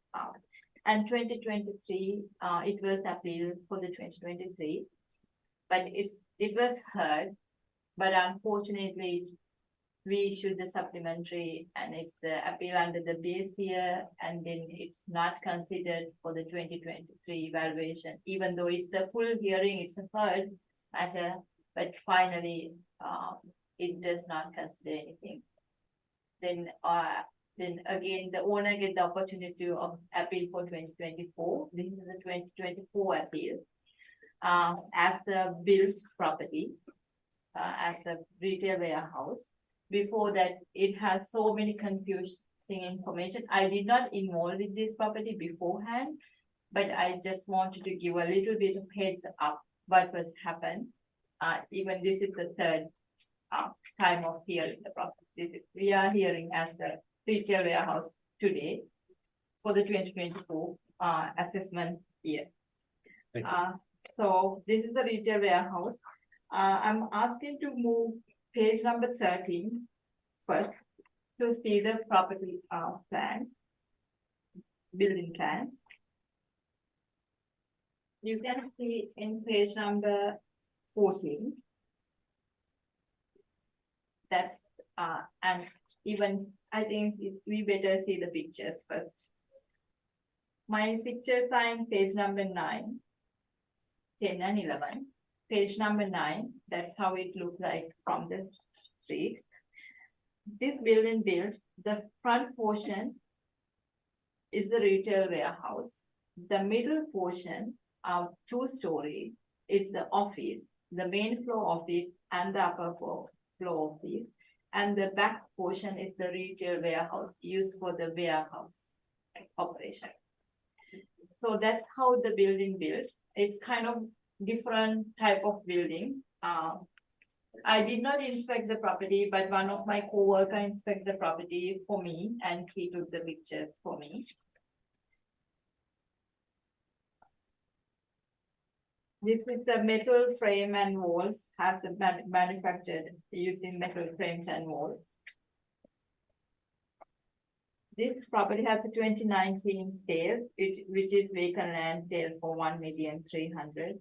S3: And 2023, it was appealed for the 2023, but it was heard, but unfortunately, we issued the supplementary and it's the appeal under the base year, and then it's not considered for the 2023 evaluation, even though it's the full hearing, it's a heard matter, but finally, it does not consider anything. Then again, the owner get the opportunity of appeal for 2024. This is the 2024 appeal. As a built property, as a retail warehouse. Before that, it has so many confusing information. I did not involve with this property beforehand, but I just wanted to give a little bit of heads up what was happened. Even this is the third time of hearing the property. We are hearing as the retail warehouse today for the 2024 assessment year. So this is the retail warehouse. I'm asking to move page number 13 first to see the property plans, building plans. You can see in page number 14. That's and even I think we better see the pictures first. My pictures are in page number 9, 10 and 11. Page number 9, that's how it looked like from the street. This building built, the front portion is the retail warehouse. The middle portion, 2-story, is the office, the main floor office and the upper floor office. And the back portion is the retail warehouse used for the warehouse operation. So that's how the building built. It's kind of different type of building. I did not inspect the property, but one of my co-worker inspected the property for me and he took the pictures for me. This is the metal frame and walls, has manufactured using metal frames and walls. This property has a 2019 sale, which is vacant land sale for 1,300,000.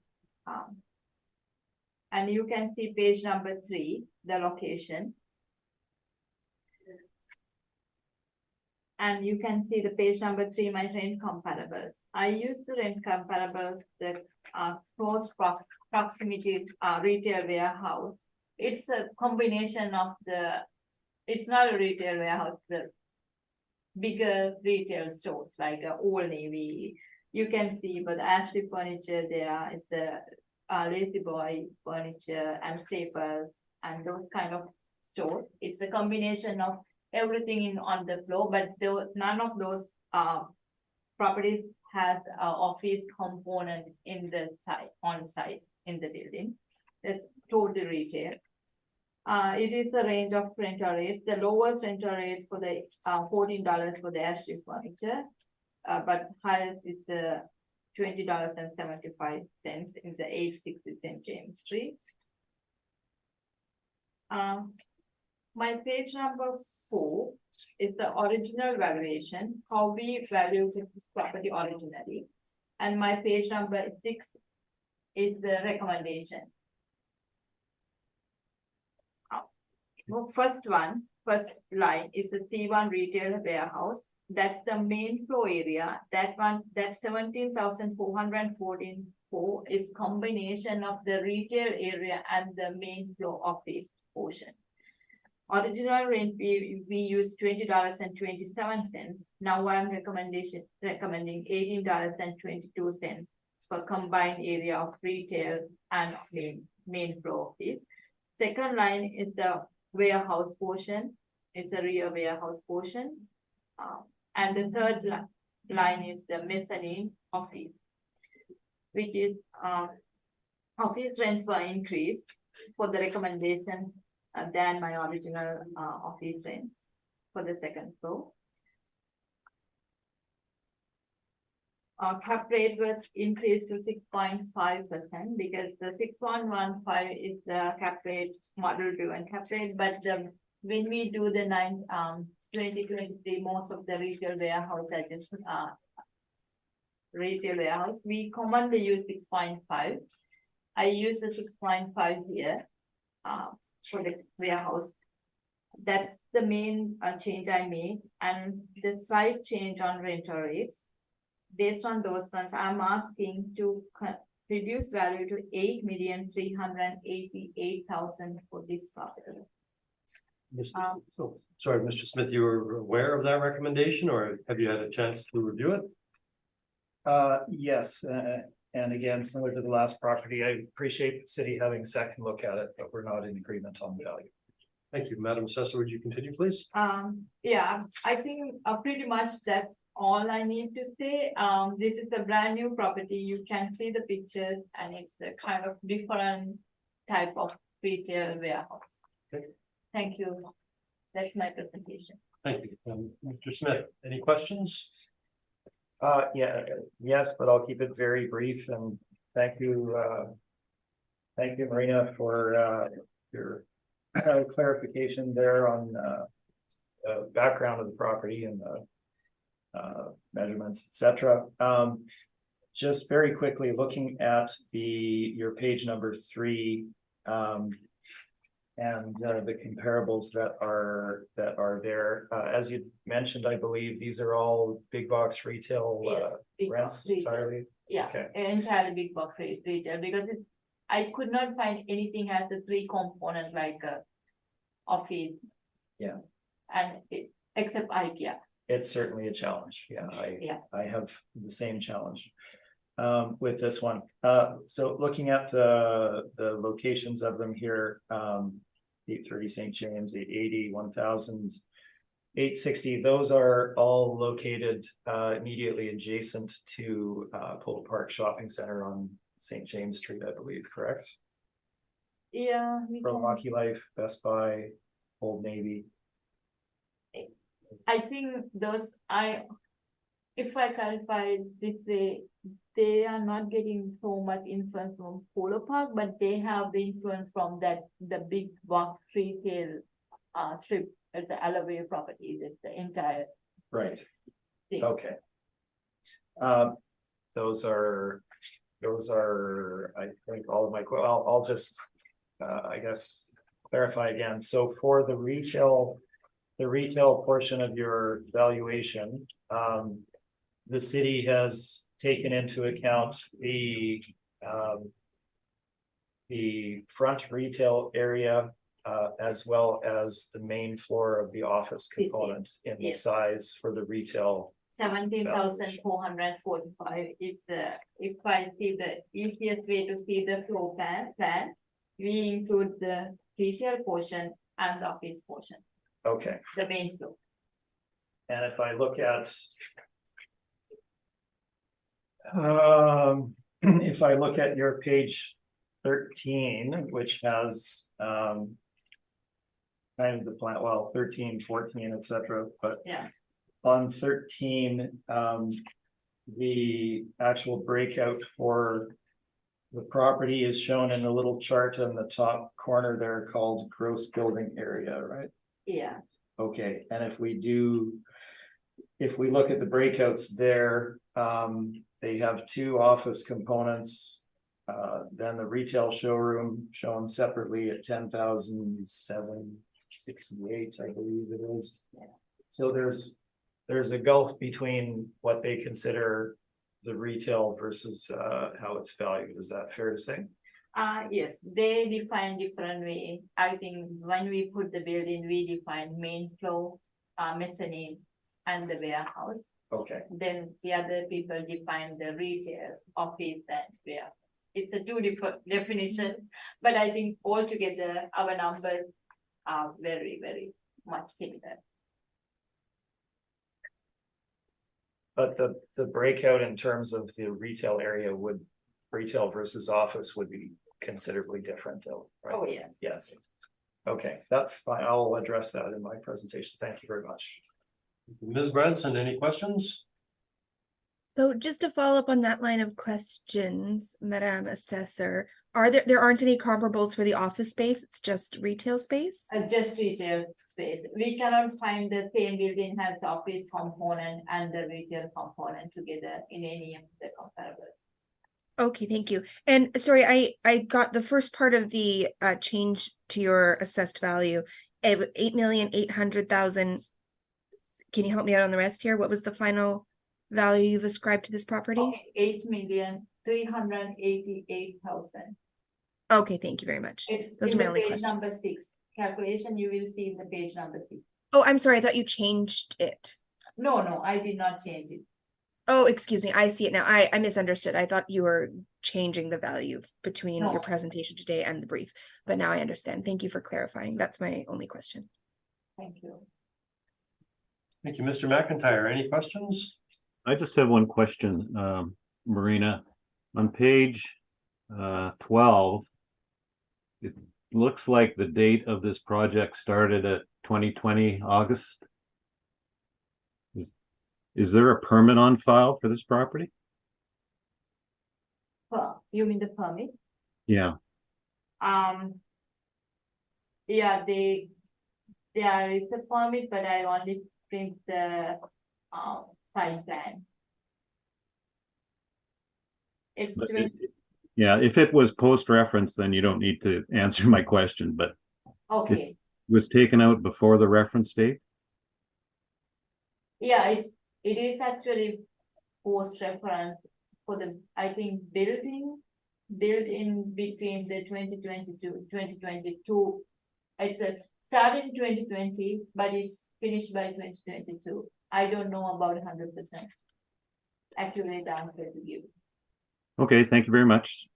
S3: And you can see page number 3, the location. And you can see the page number 3, my rent comparables. I used to rent comparables the close proximity retail warehouse. It's a combination of it's not a retail warehouse, the bigger retail stores like Old Navy. You can see, but Ashley Furniture there is the Lazy Boy Furniture and Staples and those kind of stores. It's a combination of everything on the floor, but none of those properties has an office component in the on site in the building. It's totally retail. It is a range of rental rates. The lowest rental rate for the $14 for the Ashley Furniture, but highest is the $20.75 in the 860 St. James Street. My page number 4 is the original valuation, how we valued this property originally. And my page number 6 is the recommendation. First line is the C1 retail warehouse. That's the main floor area. That 17,414 is combination of the retail area and the main floor office portion. Original rent we use $20.27. Now I'm recommending $18.22 for combined area of retail and main floor office. Second line is the warehouse portion. It's a rear warehouse portion. And the third line is the mezzanine office, which is office rent for increase for the recommendation than my original office rents for the second floor. Cap rate was increased to 6.5% because the 6.15 is the cap rate, model driven cap rate, but when we do the 2023, most of the retail warehouse are just retail warehouse. We commonly use 6.5. I use the 6.5 here for the warehouse. That's the main change I made, and the slight change on rental rates. Based on those ones, I'm asking to reduce value to $8,388,000 for this property.
S1: Sorry, Mr. Smith, you were aware of that recommendation, or have you had a chance to review it?
S4: Yes, and again, similar to the last property, I appreciate the city having a second look at it, but we're not in agreement on the value.
S1: Thank you, Madam Assessor. Would you continue, please?
S3: Yeah, I think pretty much that's all I need to say. This is a brand new property. You can see the pictures, and it's a kind of different type of retail warehouse.
S1: Okay.
S3: Thank you. That's my presentation.
S1: Thank you. Mr. Smith, any questions?
S4: Yes, but I'll keep it very brief, and thank you, Marina, for your clarification there on the background of the property and the measurements, etc. Just very quickly looking at your page number 3, and the comparables that are there. As you mentioned, I believe these are all big box retail
S3: Big
S4: rents
S3: box retail.
S4: entirely.
S3: Yeah,
S4: Okay.
S3: entirely big box retail, because I could not find anything has a 3 component like office.
S4: Yeah.
S3: And except IKEA.
S4: It's certainly a challenge. Yeah, I have the same challenge with this one. So looking at the locations of them here, 830 St. James, 880, 1000, 860, those are all located immediately adjacent to Polo Park Shopping Center on St. James Street, I believe, correct?
S3: Yeah.
S4: From Hockey Life, Best Buy, Old Navy.
S3: I think those if I clarify this way, they are not getting so much influence from Polo Park, but they have the influence from the big box retail strip as the Allaway properties. It's the entire
S4: Right,
S3: thing.
S4: okay. Those are, I think, all of my, I'll just, I guess, clarify again. So for the retail portion of your valuation, the city has taken into account the front retail area, as well as the main floor of the office component in the
S3: Yes.
S4: size for the retail.
S3: 17,445 is if I see the easiest way to see the floor plan, we include the retail portion and the office portion,
S4: Okay,
S3: the main floor.
S4: and if I look at if I look at your page 13, which has kind of the plan, well, 13, 14, etc. But
S3: Yeah.
S4: on 13, the actual breakout for the property is shown in a little chart on the top corner there called gross building area, right?
S3: Yeah,
S4: Okay, and if we look at the breakouts there, they have two office components. Then the retail showroom shown separately at 10,768, I believe it is. So there's a gulf between what they consider the retail versus how it's valued. Is that fair to say?
S3: yes, they define different way. I think when we put the building, we define main floor, mezzanine, and the warehouse.
S4: Okay,
S3: Then the other people define the retail, office, and warehouse. It's a two different definitions, but I think altogether our numbers are very, very much similar.
S4: but the breakout in terms of the retail area retail versus office would be considerably different though, right?
S3: Oh, yes.
S4: Yes. Okay, that's fine. I'll address that in my presentation. Thank you very much.
S1: Ms. Branson, any questions?
S5: So just to follow up on that line of questions, Madam Assessor, there aren't any comparables for the office space, it's just retail space?
S3: Just retail space. We cannot find the same building has the office component and the retail component together in any of the comparables.
S5: Okay, thank you. And sorry, I got the first part of the change to your assessed value, 8,800,000. Can you help me out on the rest here? What was the final value you've ascribed to this property?
S3: Okay, 8,388,000.
S5: Okay, thank you very much.
S3: It's
S5: Those
S3: in
S5: are my
S3: the
S5: only
S3: page
S5: questions.
S3: number 6. Calculation you will see in the page number 6.
S5: Oh, I'm sorry, I thought you changed it.
S3: No, I did not change it.
S5: Oh, excuse me, I see it now. I misunderstood. I thought you were changing the value between
S3: No.
S5: your presentation today and the brief, but now I understand. Thank you for clarifying. That's my only question.
S3: Thank you.
S1: Thank you, Mr. McIntyre. Any questions?
S6: I just have one question, Marina. On page 12, it looks like the date of this project started at 2020 August. Is there a permit on file for this property?
S3: You mean the permit?
S6: Yeah.
S3: Yeah, there is a permit, but I only print the site plan. It's
S6: But
S3: 20,
S6: yeah, if it was post-reference, then you don't need to answer my question, but
S3: okay,
S6: it was taken out before the reference date?
S3: yeah, it is actually post reference for the, I think, built in between the 2022. It's a start in 2020, but it's finished by 2022. I don't know about 100% accurate answer to give.
S6: Okay, thank you very much.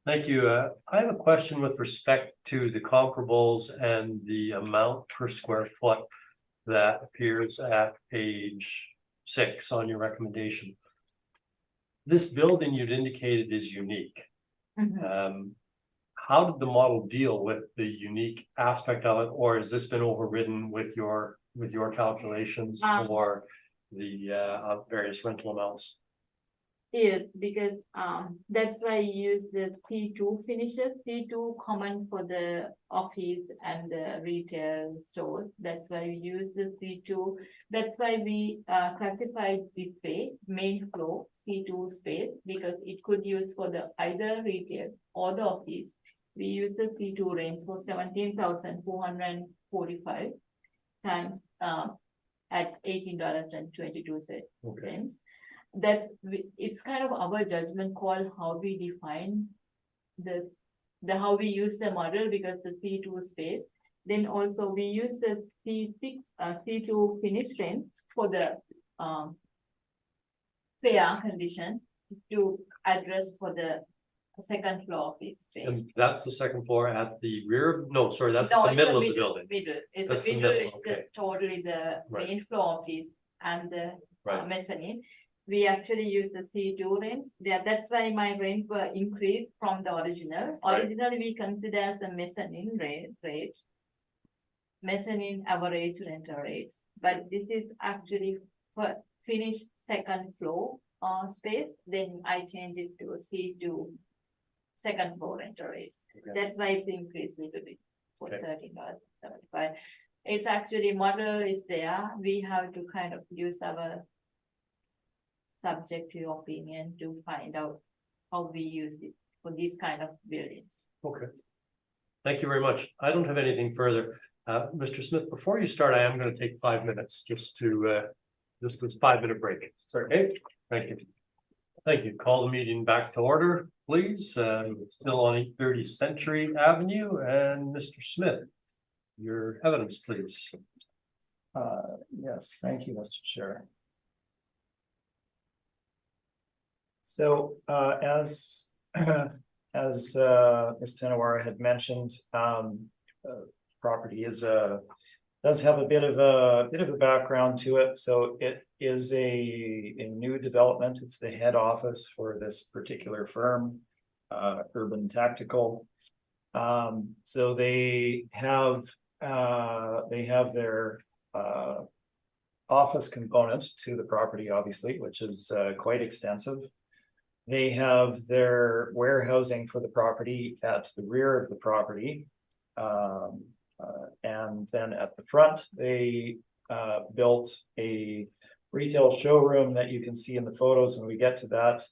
S1: Thank you. I have a question with respect to the comparables and the amount per square foot that appears at page 6 on your recommendation. This building you'd indicated is unique. How did the model deal with the unique aspect of it, or has this been overridden with your calculations for the various rental amounts?
S3: Yes, because that's why I use the C2 finishes, C2 common for the office and the retail stores. That's why we use the C2. That's why we classified this way, main floor C2 space, because it could use for the either retail or the office. We use the C2 range for 17,445 times at $18.22.
S1: Okay.
S3: It's kind of our judgment call how we define this, how we use the model, because the C2 space. Then also we use the C6, C2 finish range for the fair condition to address for the second floor office space.
S1: And that's the second floor at the rear, no, sorry, that's
S3: No,
S1: the
S3: it's
S1: middle of the
S3: middle,
S1: building.
S3: Middle, it's
S1: That's
S3: the
S1: the
S3: middle,
S1: middle,
S3: it's the
S1: okay.
S3: totally the
S1: Right.
S3: main floor office and the
S1: Right.
S3: mezzanine. We actually use the C2 range. Yeah, that's why my rent were increased from the original.
S1: Right.
S3: Originally, we consider as the mezzanine rate. Mezzanine average rental rates, but this is actually for finished second floor space. Then I change it to C2 second floor rental rates.
S1: Okay.
S3: That's why it's increased a little bit for
S1: Okay.
S3: $13.75. It's actually model is there. We have to kind of use our subjective opinion to find out how we use it for these kind of buildings.
S1: Okay. Thank you very much. I don't have anything further. Mr. Smith, before you start, I am going to take 5 minutes just to, just this 5-minute break. Sorry, okay? Thank you. Thank you. Call the meeting back to order, please. Still on 830 Century Avenue, and Mr. Smith, your evidence, please.
S4: Yes, thank you, Mr. Chair. So, as Ms. Tanawara had mentioned, property is does have a bit of a background to it. So it is a new development. It's the head office for this particular firm, Urban Tactical. So they have their office component to the property, obviously, which is quite extensive. They have their warehousing for the property at the rear of the property. And then at the front, they built a retail showroom that you can see in the photos when we get to that.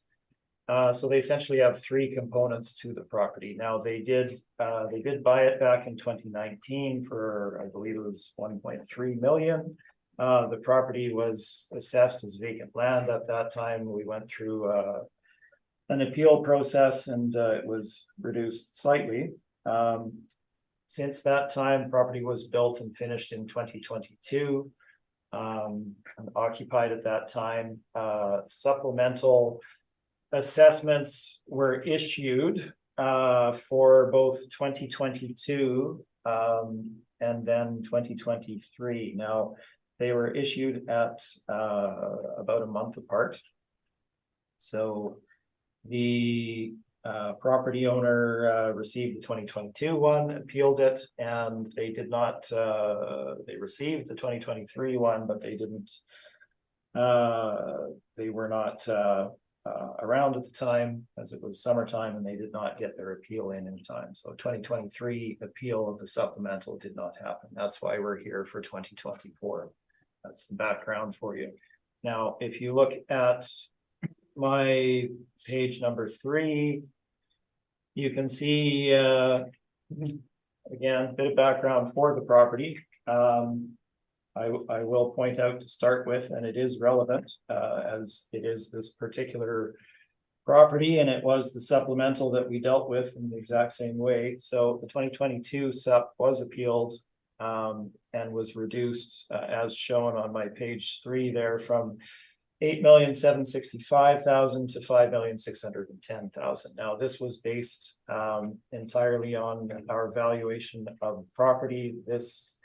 S4: So they essentially have 3 components to the property. Now they did buy it back in 2019 for, I believe it was 1.3 million. The property was assessed as vacant land at that time. We went through an appeal process and it was reduced slightly. Since that time, property was built and finished in 2022, and occupied at that time. Supplemental assessments were issued for both 2022 and then 2023. Now, they were issued at about a month apart. So the property owner received the 2022 one, appealed it, and they did not, they received the 2023 one, but they didn't, they were not around at the time, as it was summertime, and they did not get their appeal in time. So 2023 appeal of the supplemental did not happen. That's why we're here for 2024. That's the background for you. Now, if you look at my page number 3, you can see, again, a bit of background for the property. I will point out to start with, and it is relevant, as it is this particular property, and it was the supplemental that we dealt with in the exact same way. So the 2022 SUP was appealed and was reduced, as shown on my page 3 there, from $8,765,000 to $5,610,000. Now, this was based entirely on our valuation of property. This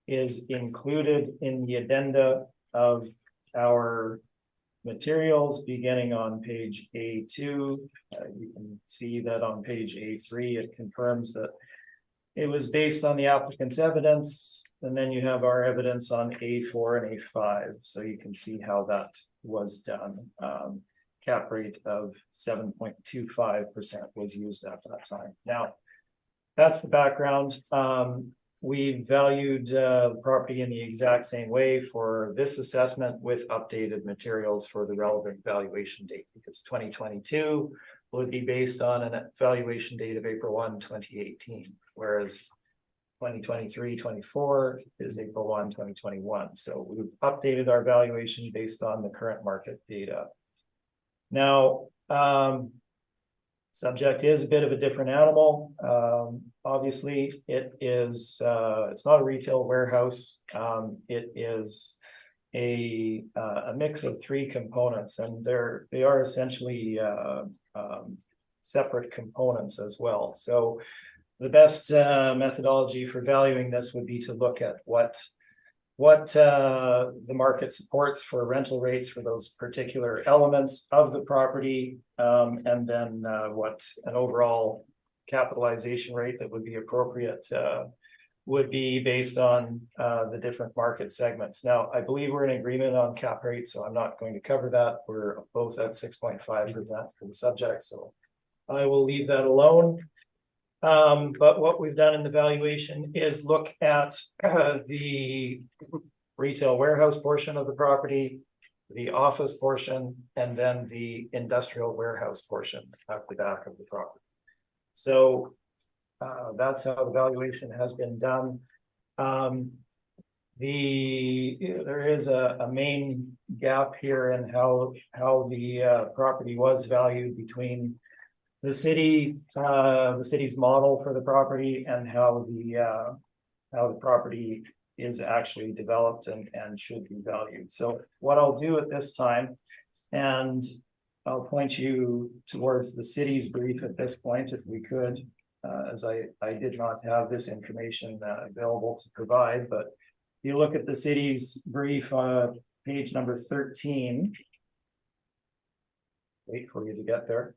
S4: is included in the addenda of our materials beginning on page A2. You can see that on page A3, it confirms that it was based on the applicant's evidence, and then you have our evidence on A4 and A5, so you can see how that was done. cap rate of 7.25% was used at that time. Now, that's the background. We valued the property in the exact same way for this assessment with updated materials for the relevant valuation date, because 2022 would be based on a valuation date of April 1, 2018, whereas 2023-24 is April 1, 2021. So we've updated our valuation based on the current market data. Now, subject is a bit of a different animal. Obviously, it is, it's not a retail warehouse. It is a mix of three components, and they are essentially separate components as well. So the best methodology for valuing this would be to look at what the market supports for rental rates for those particular elements of the property, and then what an overall capitalization rate that would be appropriate would be based on the different market segments. Now, I believe we're in agreement on cap rate, so I'm not going to cover that. We're both at 6.5% for the subject, so I will leave that alone. But what we've done in the valuation is look at the retail warehouse portion of the property, the office portion, and then the industrial warehouse portion at the back of the property. So that's how the valuation has been done. There is a main gap here in how the property was valued between the city's model for the property and how the property is actually developed and should be valued. So what I'll do at this time, and I'll point you towards the city's brief at this point, if we could, as I did not have this information available to provide, but if you look at the city's brief, page number 13, wait for you to get there.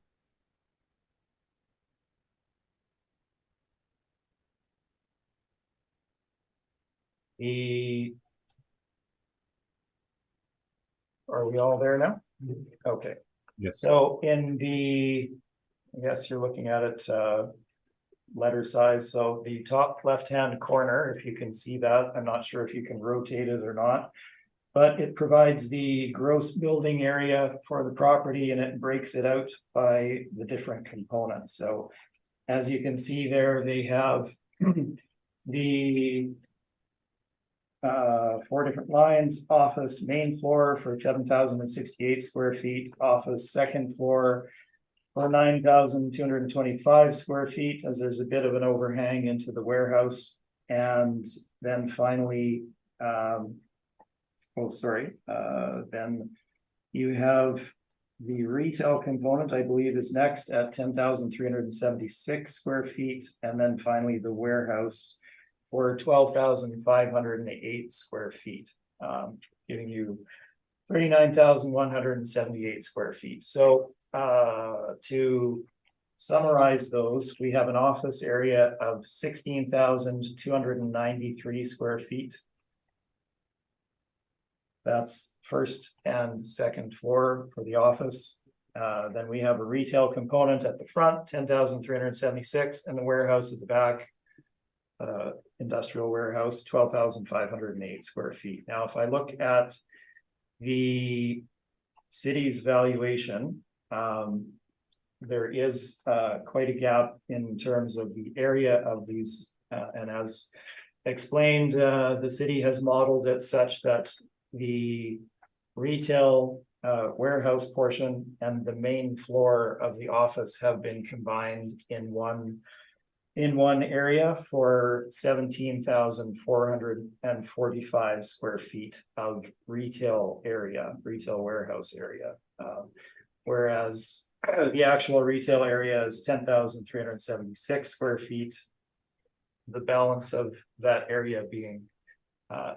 S4: Are we all there now? Okay.
S6: Yes.
S4: So in I guess you're looking at it letter size. So the top left-hand corner, if you can see that, I'm not sure if you can rotate it or not, but it provides the gross building area for the property and it breaks it out by the different components. So as you can see there, they have the 4 different lines: office main floor for 7,068 square feet, office second floor for 9,225 square feet, as there's a bit of an overhang into the warehouse. And then finally, then you have the retail component, I believe, is next at 10,376 square feet. And then finally, the warehouse for 12,508 square feet, giving you 39,178 square feet. So to summarize those, we have an office area of 16,293 square feet. That's first and second floor for the office. Then we have a retail component at the front, 10,376, and the warehouse at the back, industrial warehouse, 12,508 square feet. Now, if I look at the city's valuation, there is quite a gap in terms of the area of these, and as explained, the city has modeled it such that the retail warehouse portion and the main floor of the office have been combined in one area for 17,445 square feet of retail warehouse area. Whereas the actual retail area is 10,376 square feet, the balance of that area being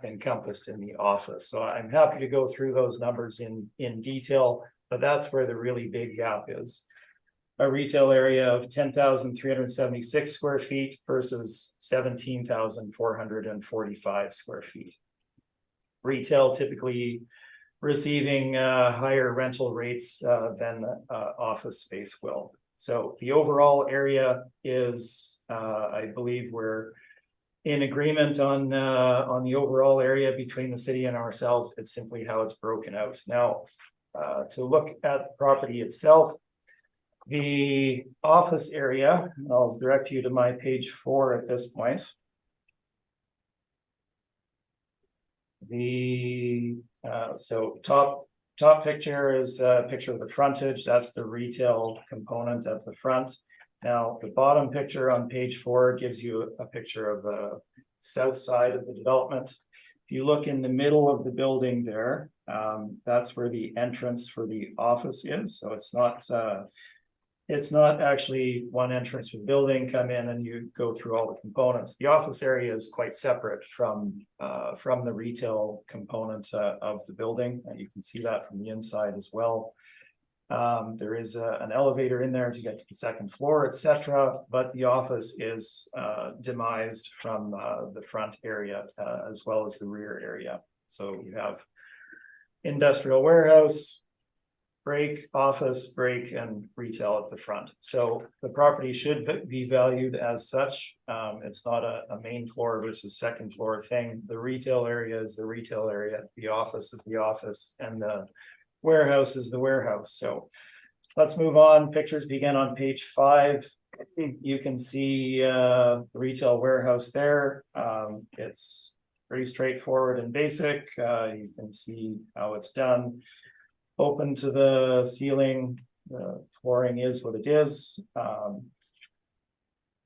S4: encompassed in the office. So I'm happy to go through those numbers in detail, but that's where the really big gap is. A retail area of 10,376 square feet versus 17,445 square feet. Retail typically receiving higher rental rates than office space will. So the overall area is, I believe we're in agreement on the overall area between the city and ourselves. It's simply how it's broken out. Now, to look at the property itself, the office area, I'll direct you to my page 4 at this point. So top picture is a picture of the frontage. That's the retail component at the front. Now, the bottom picture on page 4 gives you a picture of the south side of the development. If you look in the middle of the building there, that's where the entrance for the office is. So it's not actually one entrance for the building, come in and you go through all the components. The office area is quite separate from the retail component of the building. And you can see that from the inside as well. There is an elevator in there to get to the second floor, etc. But the office is demised from the front area as well as the rear area. So you have industrial warehouse, break, office, break, and retail at the front. So the property should be valued as such. It's not a main floor versus second floor thing. The retail area is the retail area, the office is the office, and the warehouse is the warehouse. So let's move on. Pictures begin on page 5. You can see the retail warehouse there. It's pretty straightforward and basic. You can see how it's done. Open to the ceiling, the flooring is what it is.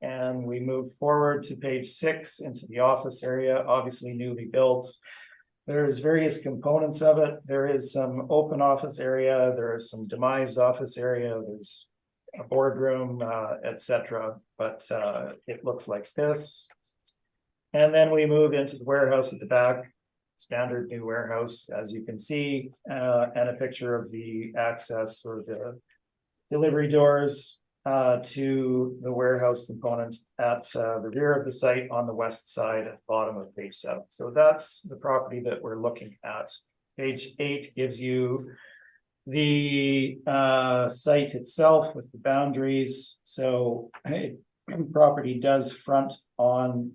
S4: And we move forward to page 6 into the office area, obviously newly built. There's various components of it. There is some open office area, there is some demised office area, there's a boardroom, etc. But it looks like this. And then we move into the warehouse at the back. Standard new warehouse, as you can see, and a picture of the access or the delivery doors to the warehouse component at the rear of the site on the west side at the bottom of page 7. So that's the property that we're looking at. Page 8 gives you the site itself with the boundaries. So property does front on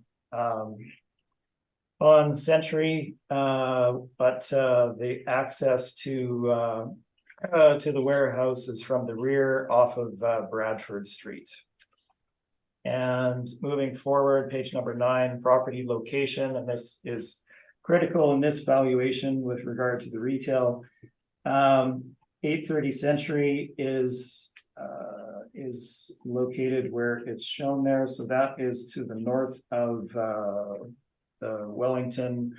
S4: Century, but the access to the warehouse is from the rear off of Bradford Street. And moving forward, page number 9, property location, and this is critical in this valuation with regard to the retail. 830 Century is located where it's shown there, so that is to the north of the Wellington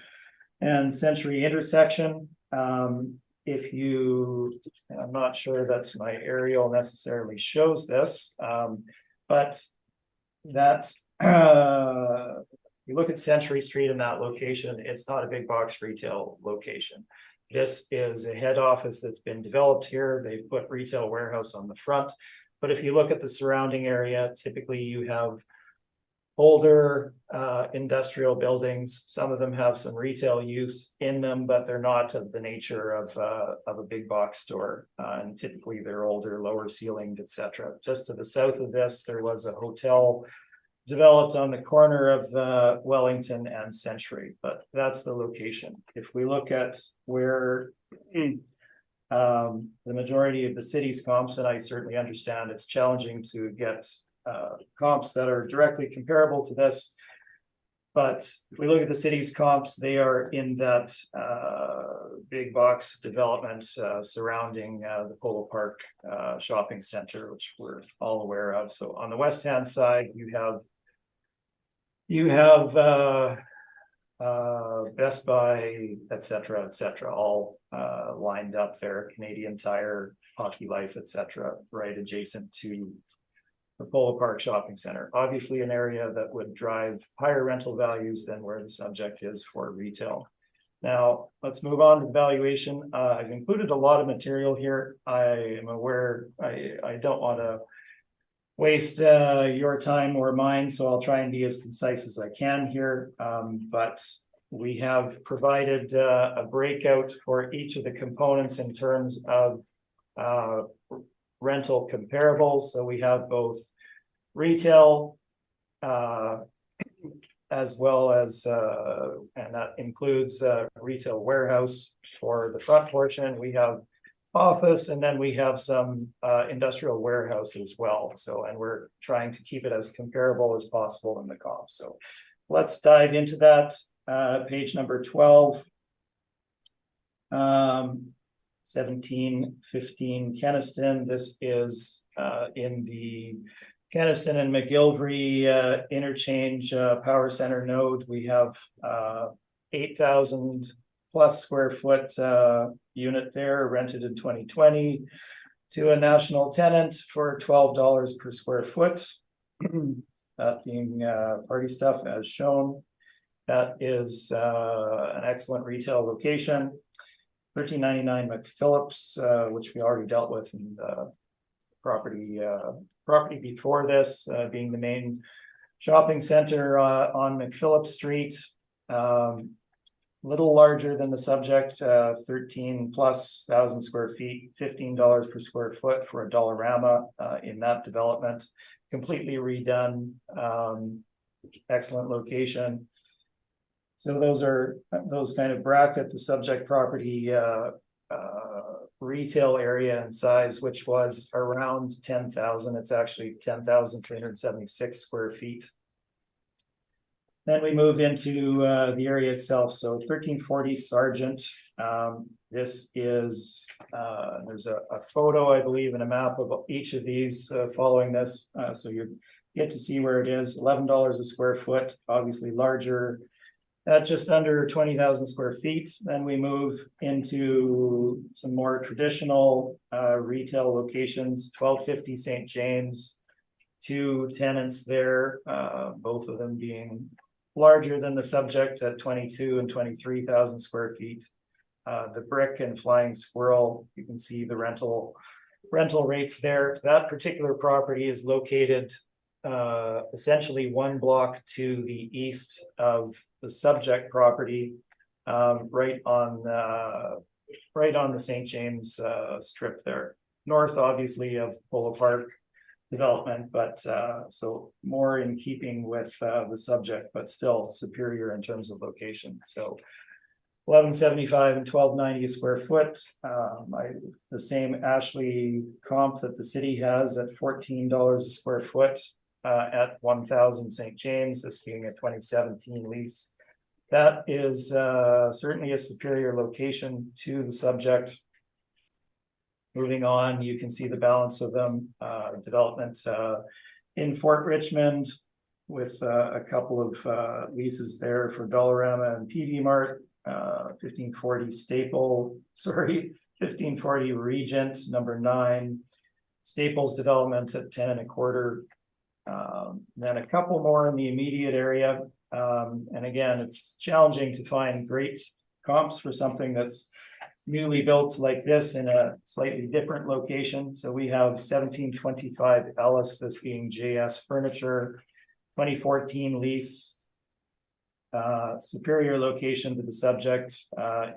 S4: and Century intersection. If you, I'm not sure that my aerial necessarily shows this, but that you look at Century Street in that location, it's not a big box retail location. This is a head office that's been developed here. They've put retail warehouse on the front. But if you look at the surrounding area, typically you have older industrial buildings. Some of them have some retail use in them, but they're not of the nature of a big box store. And typically they're older, lower ceilinged, etc. Just to the south of this, there was a hotel developed on the corner of Wellington and Century, but that's the location. If we look at where the majority of the city's comps, and I certainly understand it's challenging to get comps that are directly comparable to this, but if we look at the city's comps, they are in that big box development surrounding the Polo Park shopping center, which we're all aware of. So on the west hand side, you have Best Buy, etc., all lined up there, Canadian Tire, Hockey Life, etc., right adjacent to the Polo Park shopping center. Obviously an area that would drive higher rental values than where the subject is for retail. Now, let's move on to valuation. I've included a lot of material here. I am aware I don't want to waste your time or mine, so I'll try and be as concise as I can here. But we have provided a breakout for each of the components in terms of rental comparables. So we have both retail as well as, and that includes retail warehouse for the front portion. We have office, and then we have some industrial warehouse as well. So, and we're trying to keep it as comparable as possible in the comp. So let's dive into that. Page number 12. 1715 Kenaston. This is in the Kenaston and McGilvery interchange power center node. We have 8,000 plus square foot unit there, rented in 2020 to a national tenant for $12 per square foot. That being party stuff as shown. That is an excellent retail location. 1399 McPhillips, which we already dealt with in the property before this, being the main shopping center on McPhillips Street. Little larger than the subject, 13,000+ square feet, $15 per square foot for a Dollarama in that development. Completely redone, excellent location. So those kind of bracket the subject property retail area and size, which was around 10,000. It's actually 10,376 square feet. Then we move into the area itself. So 1340 Sargent. This is, there's a photo, I believe, and a map of each of these following this. So you get to see where it is. $11 a square foot, obviously larger. At just under 20,000 square feet. Then we move into some more traditional retail locations, 1250 St. James, 2 tenants there, both of them being larger than the subject at 22 and 23,000 square feet. The Brick and Flying Squirrel, you can see the rental rates there. That particular property is located essentially 1 block to the east of the subject property, right on the St. James strip there. North, obviously, of Polo Park development, but so more in keeping with the subject, but still superior in terms of location. So 1175 and 1290 a square foot. The same Ashley comp that the city has at $14 a square foot. At 1,000 St. James, this being a 2017 lease. That is certainly a superior location to the subject. Moving on, you can see the balance of them. Development in Fort Richmond with a couple of leases there for Dollarama and PV Mart. 1540 Regent, number 9. Staples development at 10.25. Then a couple more in the immediate area. And again, it's challenging to find great comps for something that's newly built like this in a slightly different location. So we have 1725 Ellis, this being JS Furniture, 2014 lease, superior location to the subject,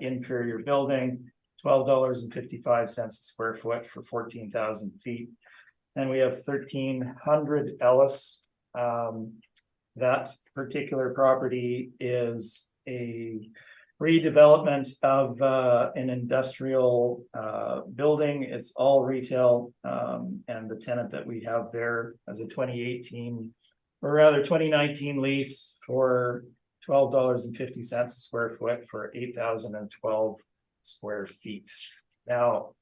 S4: inferior building, $12.55 a square foot for 14,000 feet. And we have 1300 Ellis. That particular property is a redevelopment of an industrial building. It's all retail, and the tenant that we have there as a 2019 lease for $12.50 a square foot for 8,012 square feet. Now,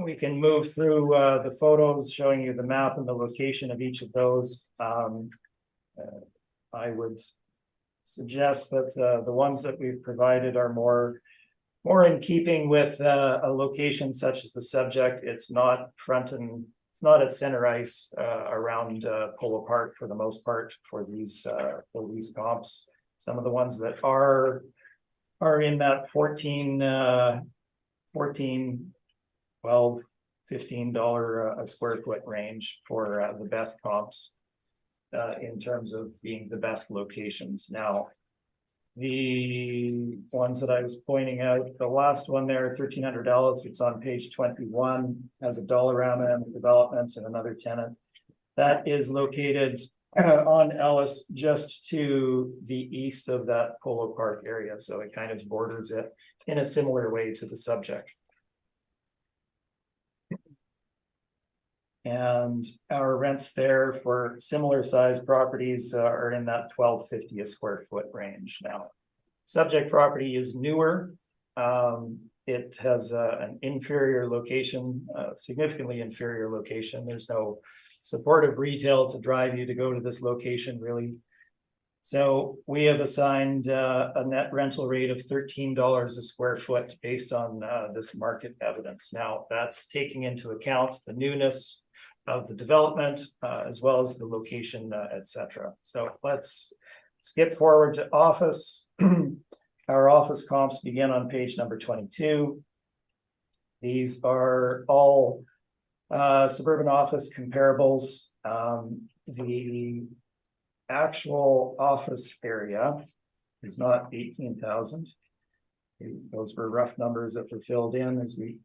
S4: we can move through the photos showing you the map and the location of each of those. I would suggest that the ones that we've provided are more in keeping with a location such as the subject. It's not it's not at center ice around Polo Park for the most part for these comps. Some of the ones that are in that 14, $12, $15 a square foot range for the best comps in terms of being the best locations. Now, the ones that I was pointing out, the last one there, $1,300, it's on page 21, has a Dollarama and development and another tenant. That is located on Ellis, just to the east of that Polo Park area, so it kind of borders it in a similar way to the subject. And our rents there for similar sized properties are in that $12.50 a square foot range now. Subject property is newer. It has an inferior location, significantly inferior location. There's no supportive retail to drive you to go to this location, really. So we have assigned a net rental rate of $13 a square foot based on this market evidence. Now, that's taking into account the newness of the development, as well as the location, etc. So let's skip forward to office. Our office comps begin on page number 22. These are all suburban office comparables. The actual office area is not 18,000. Those were rough numbers that were filled in, as we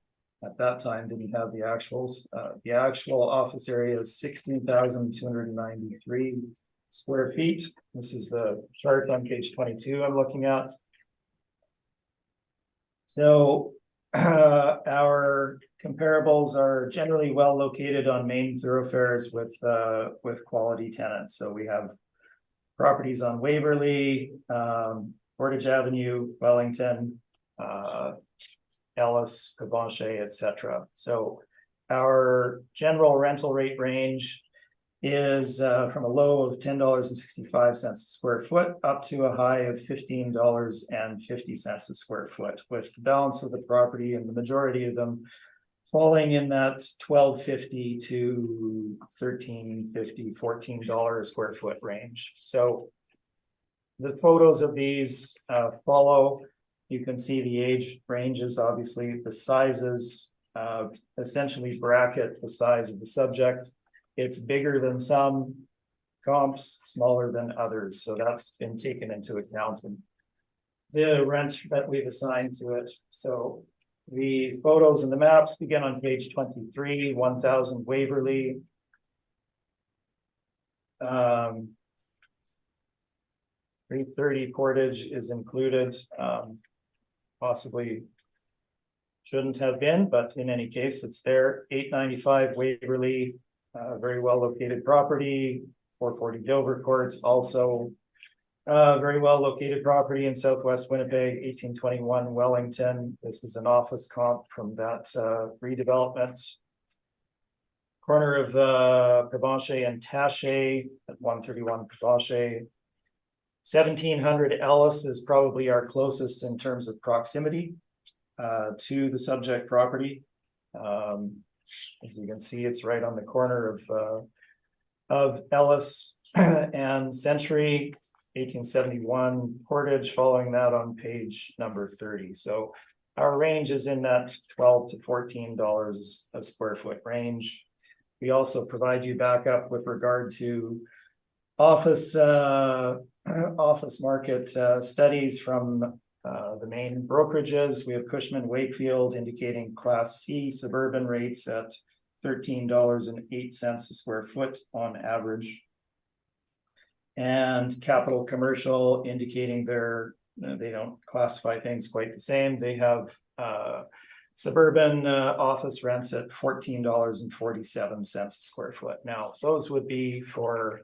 S4: at that time didn't have the actuals. The actual office area is 16,293 square feet. This is the chart on page 22 I'm looking at. So our comparables are generally well located on main thoroughfares with quality tenants. So we have properties on Waverly, Portage Avenue, Wellington, Ellis, Cabanche, etc. So our general rental rate range is from a low of $10.65 a square foot up to a high of $15.50 a square foot, with the balance of the property and the majority of them falling in that $12.50 to $13.50, $14 a square foot range. So the photos of these follow. You can see the age ranges, obviously the sizes essentially bracket the size of the subject. It's bigger than some comps, smaller than others. So that's been taken into account in the rent that we've assigned to it. So the photos and the maps begin on page 23, 1000 Waverly. 330 Portage is included. Possibly shouldn't have been, but in any case, it's there. 895 Waverly, very well located property. 440 Dovercourt, also very well located property in Southwest Winnipeg. 1821 Wellington. This is an office comp from that redevelopment. Corner of Cabanche and Taché at 131 Cabanche. 1700 Ellis is probably our closest in terms of proximity to the subject property. As you can see, it's right on the corner of Ellis and Century. 1871 Portage, following that on page number 30. So our range is in that $12 to $14 a square foot range. We also provide you backup with regard to office market studies from the main brokerages. We have Cushman Wakefield indicating Class C suburban rates at $13.08 a square foot on average. And Capital Commercial indicating they don't classify things quite the same. They have suburban office rents at $14.47 a square foot. Now, those would be for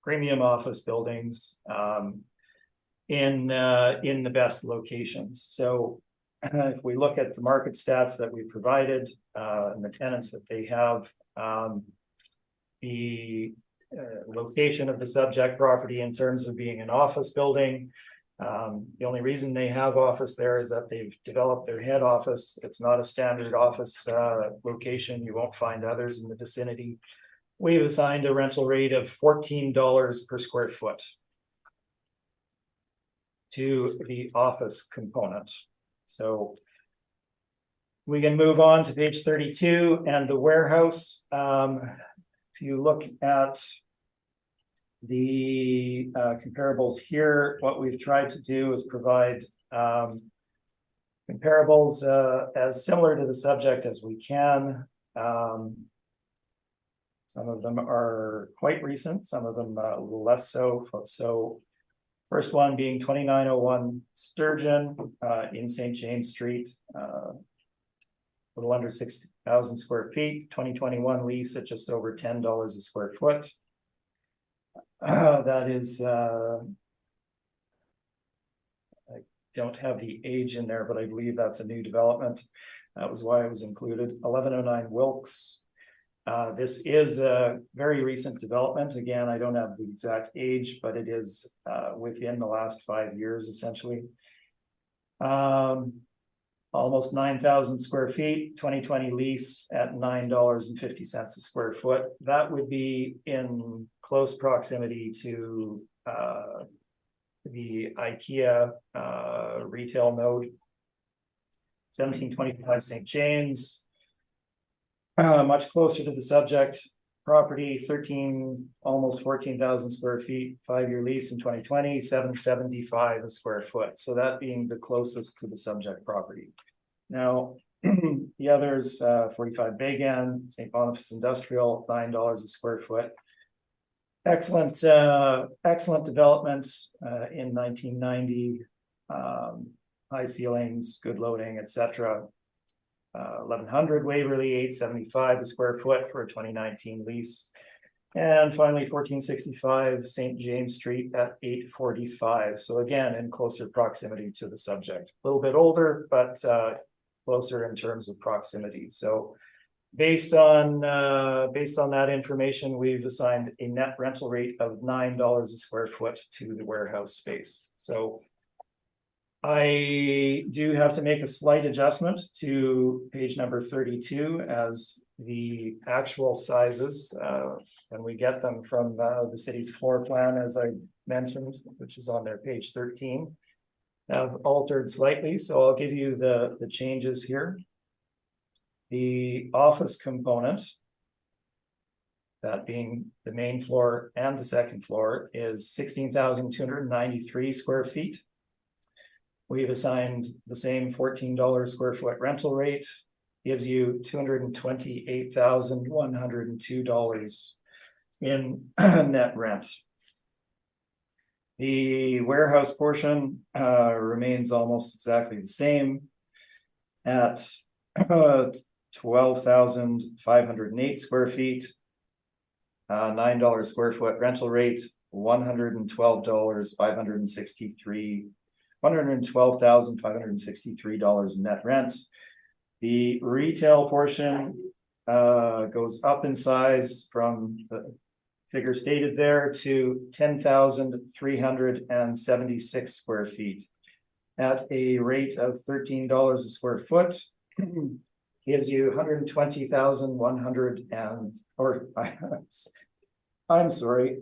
S4: premium office buildings in the best locations. So if we look at the market stats that we provided and the tenants that they have, the location of the subject property in terms of being an office building. The only reason they have office there is that they've developed their head office. It's not a standard office location. You won't find others in the vicinity. We've assigned a rental rate of $14 per square foot to the office component. So we can move on to page 32 and the warehouse. If you look at The comparables here, what we've tried to do is provide comparables as similar to the subject as we can. Some of them are quite recent, some of them a little less so. So first one being 2901 Sturgeon in St. James Street. A little under 6,000 square feet, 2021 lease at just over $10 a square foot. That is, I don't have the age in there, but I believe that's a new development. That was why it was included. 1109 Wilkes. This is a very recent development. Again, I don't have the exact age, but it is within the last 5 years, essentially. Almost 9,000 square feet, 2020 lease at $9.50 a square foot. That would be in close proximity to the IKEA retail node. 1725 St. James. Much closer to the subject property, almost 14,000 square feet, 5-year lease in 2020, $7.75 a square foot. So that being the closest to the subject property. Now, the others, 45 Bagan, St. Boniface Industrial, $9 a square foot. Excellent development in 1990. High ceilings, good loading, etc. 1100 Waverly, $8.75 a square foot for a 2019 lease. And finally, 1465 St. James Street at $8.45. So again, in closer proximity to the subject. A little bit older, but closer in terms of proximity. So based on that information, we've assigned a net rental rate of $9 a square foot to the warehouse space. So I do have to make a slight adjustment to page number 32 as the actual sizes, and we get them from the city's floor plan, as I mentioned, which is on their page 13, have altered slightly. So I'll give you the changes here. The office component, that being the main floor and the second floor, is 16,293 square feet. We've assigned the same $14 square foot rental rate, gives you $228,102 in net rent. The warehouse portion remains almost exactly the same at 12,508 square feet, $9 square foot rental rate, $112,563 net rent. The retail portion goes up in size from the figure stated there to 10,376 square feet at a rate of $13 a square foot. Gives you 120,100 and, or I'm sorry.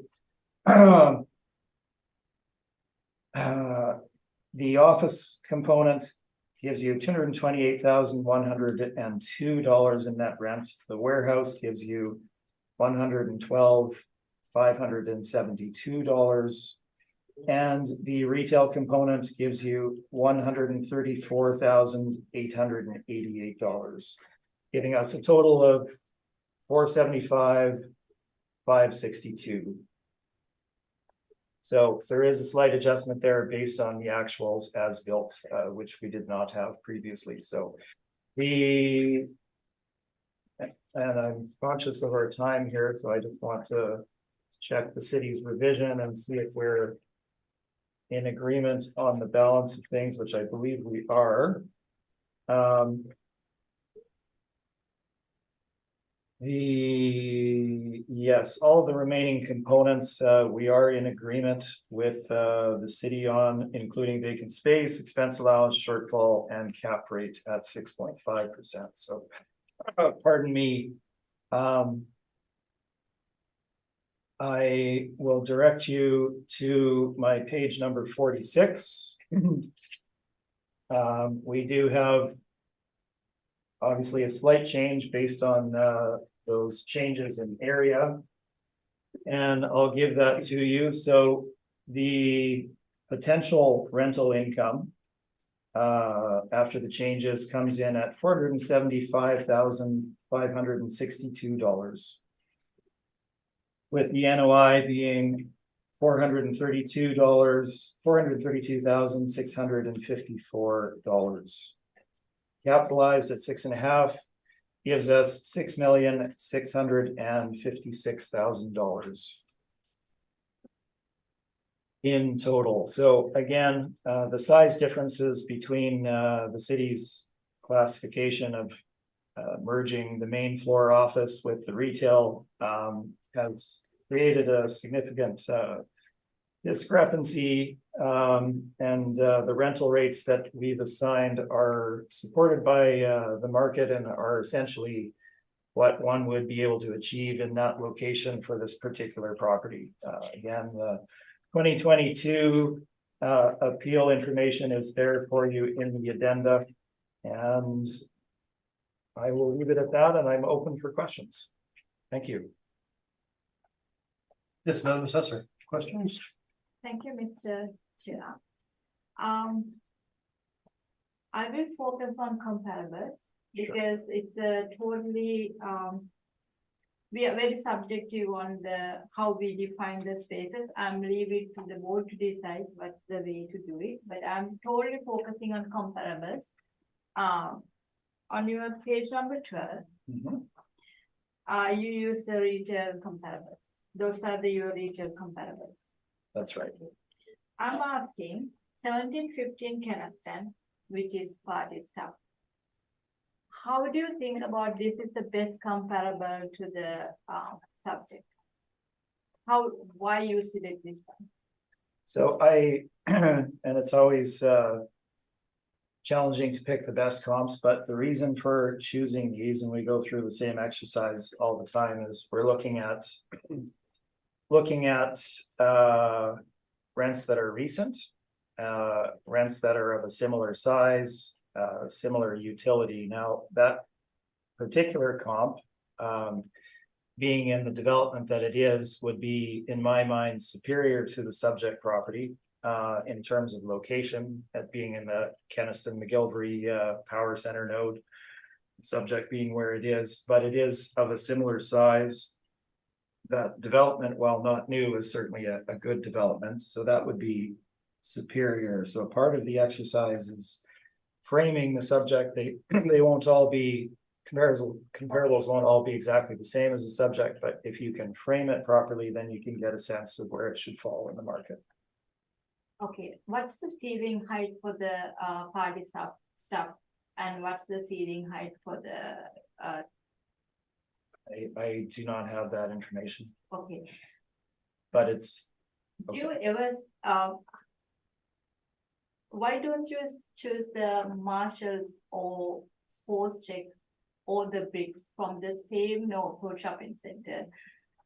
S4: The office component gives you $228,102 in net rent. The warehouse gives you $112,572. And the retail component gives you $134,888, giving us a total of $475,562. So there is a slight adjustment there based on the actuals as built, which we did not have previously. So and I'm conscious of our time here, so I just want to check the city's revision and see if we're in agreement on the balance of things, which I believe we are. Yes, all of the remaining components, we are in agreement with the city on, including vacant space, expense allowance, shortfall, and cap rate at 6.5%. So, pardon me. I will direct you to my page number 46. We do have obviously a slight change based on those changes in area. And I'll give that to you. So the potential rental income after the changes comes in at $475,562. With the NOI being $432,654. Capitalized at 6.5 gives us $6,656,000 in total. So again, the size differences between the city's classification of merging the main floor office with the retail has created a significant discrepancy, and the rental rates that we've assigned are supported by the market and are essentially what one would be able to achieve in that location for this particular property. Again, the 2022 appeal information is there for you in the addenda, and I will leave it at that, and I'm open for questions. Thank you.
S1: Yes, Madam Assessor, questions?
S3: Thank you, Mr. Chair. I will focus on comparables because it's a totally, we are very subjective on the how we define the spaces. I'm leaving it to the board to decide what's the way to do it, but I'm totally focusing on comparables. On your page number 12, you use the retail comparables. Those are your retail comparables.
S4: That's right.
S3: I'm asking 1715 Keniston, which is party stuff. How do you think about this is the best comparable to the subject? Why you select this one?
S4: So and it's always challenging to pick the best comps, but the reason for choosing these, and we go through the same exercise all the time, is we're looking at rents that are recent, rents that are of a similar size, similar utility. Now, that particular comp, being in the development that it is, would be, in my mind, superior to the subject property in terms of location, at being in the Keniston McGillivray Power Center node, subject being where it is, but it is of a similar size. That development, while not new, is certainly a good development, so that would be superior. So part of the exercise is framing the subject. They won't all be comparables won't all be exactly the same as the subject, but if you can frame it properly, then you can get a sense of where it should fall in the market.
S3: Okay, what's the ceiling height for the party stuff, and what's the ceiling height for the
S4: I do not have that information.
S3: Okay.
S4: But it's.
S3: Okay. Do you ever why don't you choose the Marshalls or Sports Check or the bricks from the same neighborhood shopping center,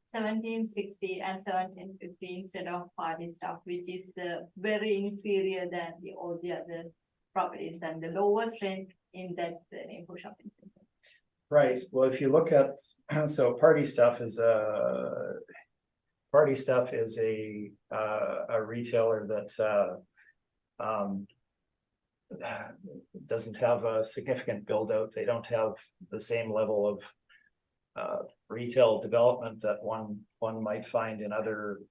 S3: 1760 and 1750 instead of party stuff, which is the very inferior than all the other properties and the lowest rent in that neighborhood shopping center?
S4: Right. Well, if you look at, so party stuff is a retailer that doesn't have a significant build out. They don't have the same level of retail development that one might find in other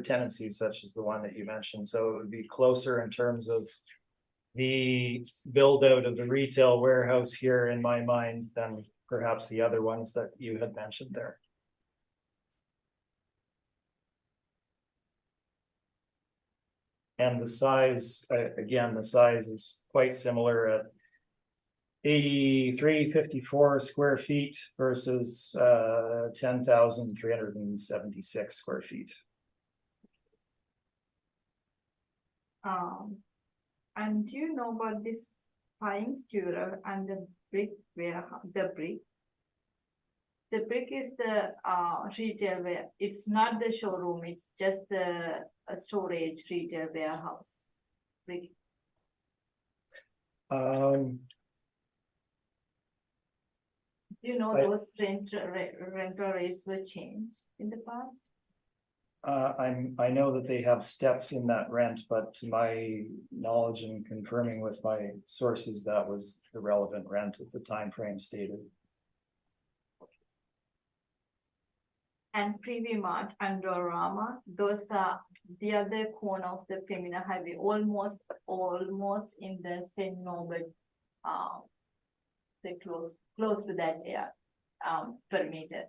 S4: tenancies, such as the one that you mentioned. So it would be closer in terms of the build out of the retail warehouse here, in my mind, than perhaps the other ones that you had mentioned there. And the size, again, the size is quite similar at 8354 square feet versus 10,376 square feet.
S3: And do you know about this flying skewer and the brick warehouse? The brick is the retail where it's not the showroom, it's just a storage retail warehouse. Brick. You know,
S4: I-
S3: those rental rates were changed in the past.
S4: I know that they have steps in that rent, but to my knowledge and confirming with my sources, that was the relevant rent at the time frame stated.
S3: And Privy Mart and Dorama, those are the other corner of the Femina Highway, almost in the St. Norbert. They close to that area, perimeter.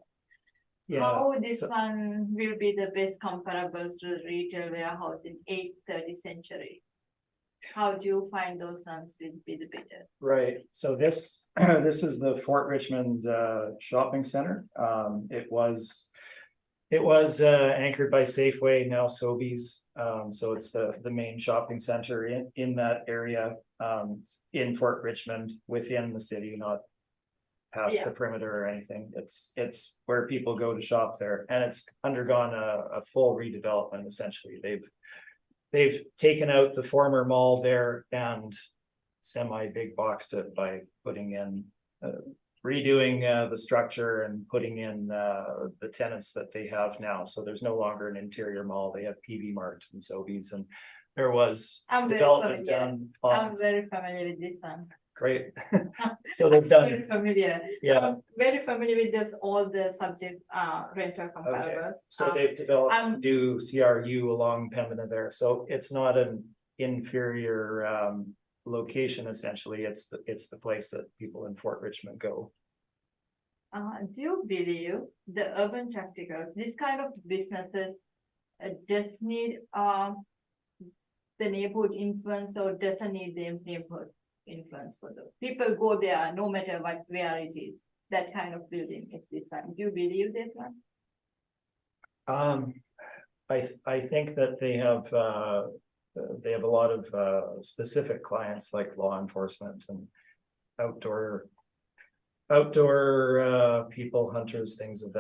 S4: Yeah,
S3: How this
S4: so-
S3: one will be the best comparables to retail warehouse in 8th-30th century? How do you find those ones will be the better?
S4: right, so this, this is the Fort Richmond shopping center. It was anchored by Safeway, now Sobeys. So it's the main shopping center in that area, in Fort Richmond, within the city, not past the perimeter or anything. It's where people go to shop there, and it's undergone a full redevelopment. Essentially, they've taken out the former mall there and semi-big boxed it by putting in redoing the structure and putting in the tenants that they have now. So there's no longer an interior mall. They have PV Mart and Sobeys, and there was development done on.
S3: I'm very familiar with this one.
S4: Great. So they've done,
S3: Very familiar.
S4: yeah,
S3: I'm very familiar with this, all the subject rental
S4: okay.
S3: comparables.
S4: So they've developed
S3: um,
S4: new CRU along Pembina there. So it's not an inferior location, essentially. It's the place that people in Fort Richmond go.
S3: Do you believe the urban practicals, this kind of businesses does need the neighborhood influence, or doesn't need the neighborhood influence for the people go there no matter where it is? That kind of building is designed. Do you believe that one?
S4: I think that they have a lot of specific clients like law enforcement and outdoor people, hunters, things of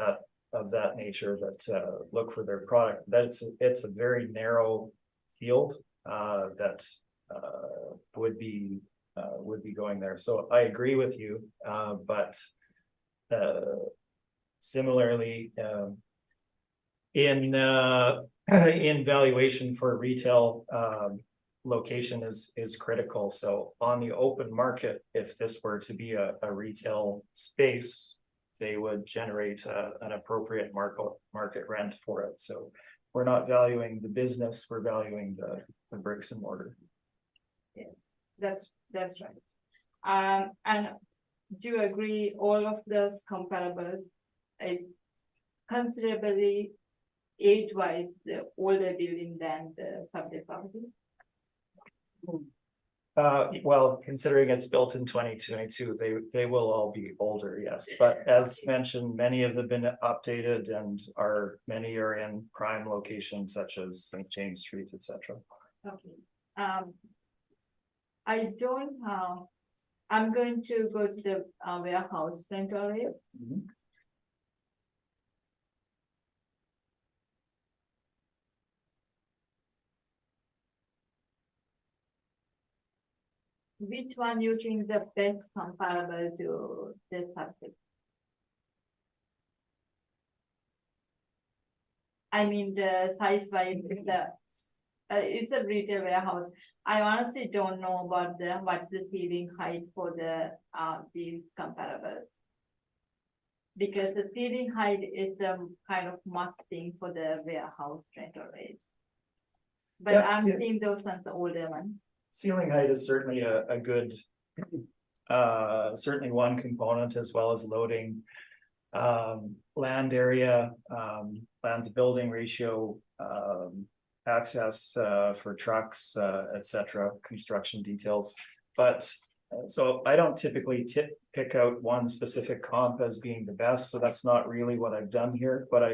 S4: that nature that look for their product. It's a very narrow field that would be going there. So I agree with you, but similarly, in valuation for retail, location is critical. So on the open market, if this were to be a retail space, they would generate an appropriate market rent for it. So we're not valuing the business, we're valuing the bricks and mortar.
S3: That's right. And do you agree all of those comparables is considerably age-wise the older building than the subject property?
S4: Well, considering it's built in 2022, they will all be older, yes. But as mentioned, many of them have been updated, and many are in prime locations such as St. James Street, etc.
S3: Okay. I'm going to go to the warehouse rental rate. Which one you think the best comparable to the subject? I mean, the size wise, it's a retail warehouse. I honestly don't know about what's the ceiling height for these comparables. Because the ceiling height is the kind of must thing for the warehouse rental rates. But
S4: Yeah,
S3: I'm seeing those ones, the older ones.
S4: Ceiling height is certainly a good, certainly one component, as well as loading, land area, land to building ratio, access for trucks, etc., construction details. But so I don't typically pick out one specific comp as being the best, so that's not really what I've done here. But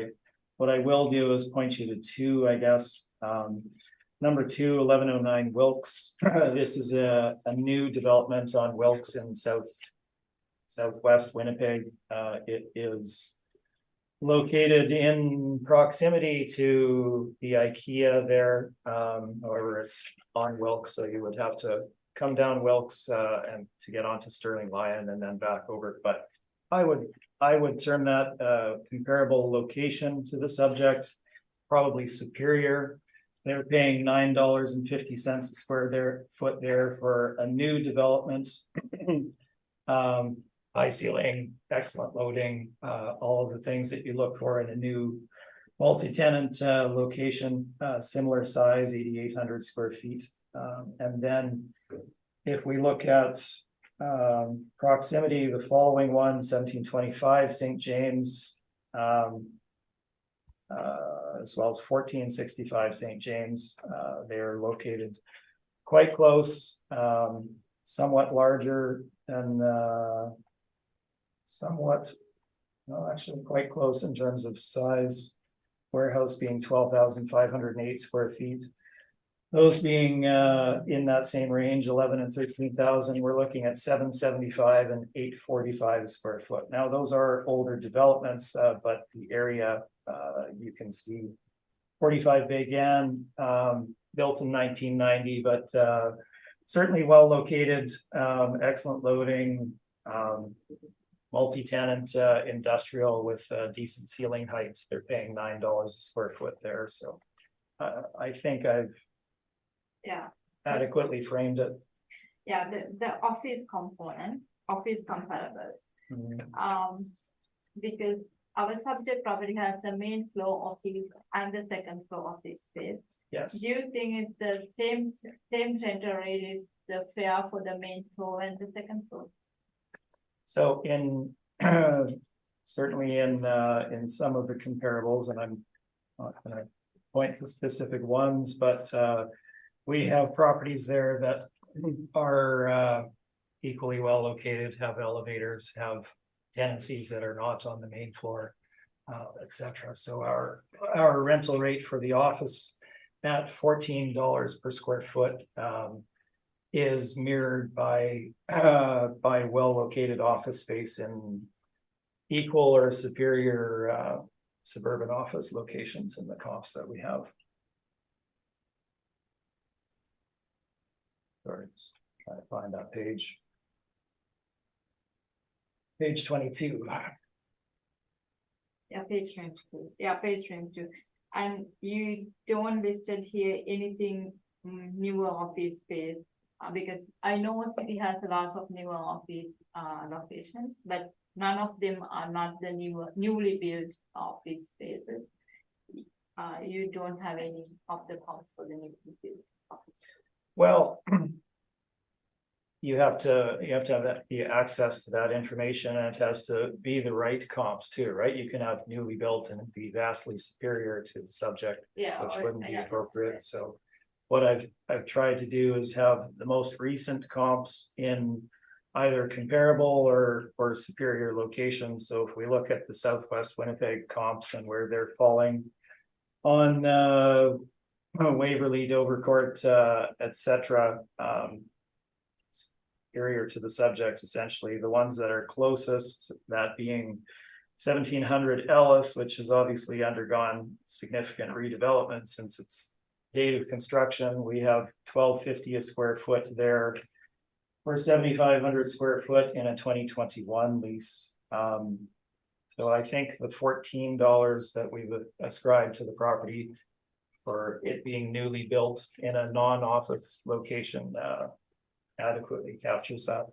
S4: what I will do is point you to two, I guess. Number 2, 1109 Wilkes. This is a new development on Wilkes in southwest Winnipeg. It is located in proximity to the IKEA there. However, it's on Wilkes, so you would have to come down Wilkes and to get onto Sterling Lion and then back over. But I would term that comparable location to the subject, probably superior. They're paying $9.50 a square foot there for a new development. High ceiling, excellent loading, all of the things that you look for in a new multi-tenant location, similar size, 8,800 square feet. And then if we look at proximity, the following one, 1725 St. James, as well as 1465 St. James. They are located quite close, somewhat larger and actually quite close in terms of size. Warehouse being 12,508 square feet. Those being in that same range, 11 and 13,000, we're looking at 775 and 845 square foot. Now, those are older developments, but the area you can see 45 Big N, built in 1990, but certainly well located, excellent loading, multi-tenant industrial with decent ceiling height. They're paying $9 a square foot there. So I think I've adequately framed it.
S3: Yeah, the office component, office comparables. Because our subject property has the main floor office and the second floor office space.
S4: Yes.
S3: Do you think it's the same rental rate is the fare for the main floor and the second floor?
S4: So in certainly in some of the comparables, and I'm not going to point to specific ones, but we have properties there that are equally well located, have elevators, have tenancies that are not on the main floor, etc. So our rental rate for the office at $14 per square foot is mirrored by well-located office space in equal or superior suburban office locations in the comps that we have. Sorry, just trying to find that page. Page 22.
S3: Yeah, page 22. Yeah, page 22. And you don't listed here anything newer office space. Because I know city has lots of newer office locations, but none of them are not the newly built office spaces. You don't have any of the comps for the newly built office.
S4: Well, you have to have the access to that information, and it has to be the right comps too, right? You can have newly built and be vastly superior to the subject, which wouldn't be appropriate. So what I've tried to do is have the most recent comps in either comparable or superior locations. So if we look at the Southwest Winnipeg comps and where they're falling on Waverly, Dovercourt, etc., superior to the subject, essentially the ones that are closest, that being 1700 Ellis, which has obviously undergone significant redevelopment since its date of construction. We have $12.50 a square foot there for 7,500 square foot in a 2021 lease. So I think the $14 that we've ascribed to the property for it being newly built in a non-office location adequately captures that.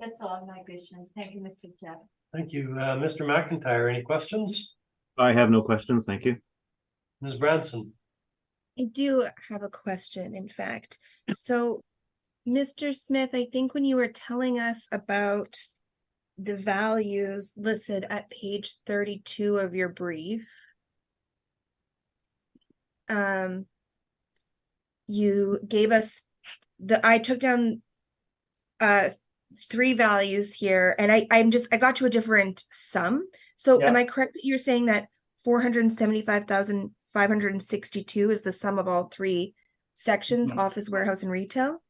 S3: That's all my questions. Thank you, Mr. Chair.
S1: Thank you. Mr. McIntyre, any questions?
S6: I have no questions, thank you.
S1: Ms. Branson?
S5: I do have a question, in fact. So, Mr. Smith, I think when you were telling us about the values listed at page 32 of your brief, you gave us I took down 3 values here, and I got to a different sum. So am I correct that you're saying that 475,562 is the sum of all 3 sections, office, warehouse, and retail?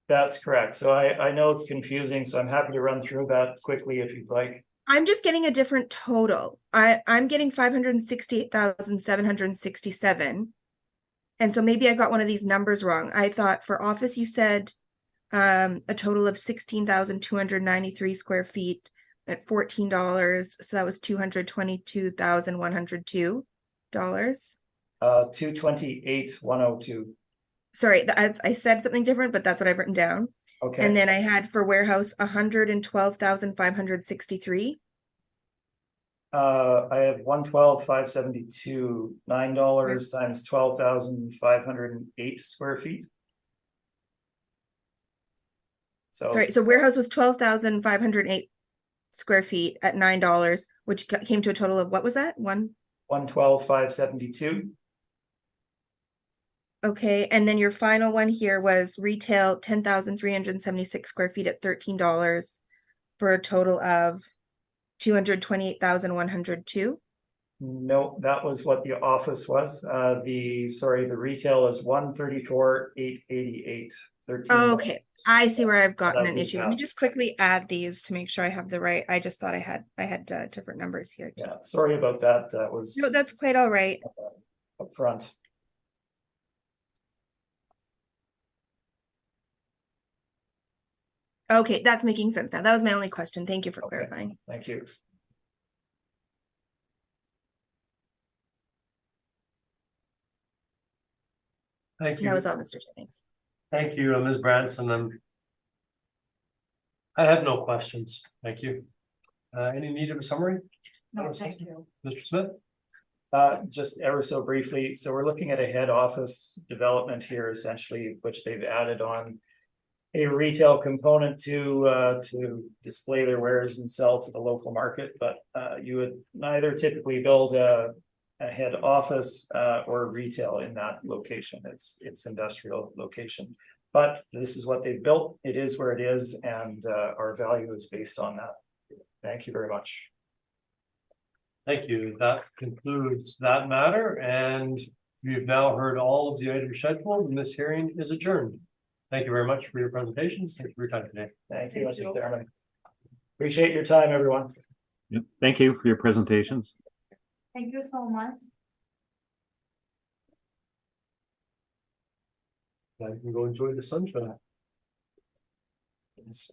S4: That's correct. So I know it's confusing, so I'm happy to run through that quickly if you'd like.
S5: I'm just getting a different total. I'm getting 568,767. And so maybe I got one of these numbers wrong. I thought for office, you said a total of 16,293 square feet at $14. So that was $222,102.
S4: $228,102.
S5: Sorry, I said something different, but that's what I've written down.
S4: Okay.
S5: And then I had for warehouse 112,563.
S4: I have 112,572, $9 times 12,508 square feet.
S5: Sorry, so warehouse was 12,508 square feet at $9, which came to a total of, what was that?
S4: 112,572.
S5: Okay, and then your final one here was retail 10,376 square feet at $13 for a total of 228,102.
S4: No, that was what the office was. The retail is 134,888.
S5: Okay, I see where I've gotten an
S4: we
S5: issue. Let me just quickly add these to make sure I have the right. I just thought I had different numbers here.
S4: Yeah, sorry about that. That was
S5: No, that's quite all right.
S4: up front.
S5: Okay, that's making sense now. That was my only question. Thank you for
S4: Okay.
S5: clarifying.
S4: Thank you.
S1: Thank
S5: That
S1: you.
S5: was all, Mr. Jennings.
S1: Thank you, Ms. Branson. I have no questions. Thank you. Any need of a summary?
S3: No, thank you.
S1: Mr. Smith?
S4: Just ever so briefly, so we're looking at a head office development here essentially, which they've added on a retail component to display their wares and sell to the local market, but you would neither typically build a head office or retail in that location. It's industrial location, but this is what they've built. It is where it is, and our value is based on that. Thank you very much.
S1: Thank you. That concludes that matter, and we've now heard all of the items scheduled, and this hearing is adjourned. Thank you very much for your presentations. Thank you for your time today.
S4: Thank you, Mr. Chairman. Appreciate your time, everyone.
S6: Yep. Thank you for your presentations.
S3: Thank you so much.
S1: Now you can go enjoy the sunshine.
S4: Yes.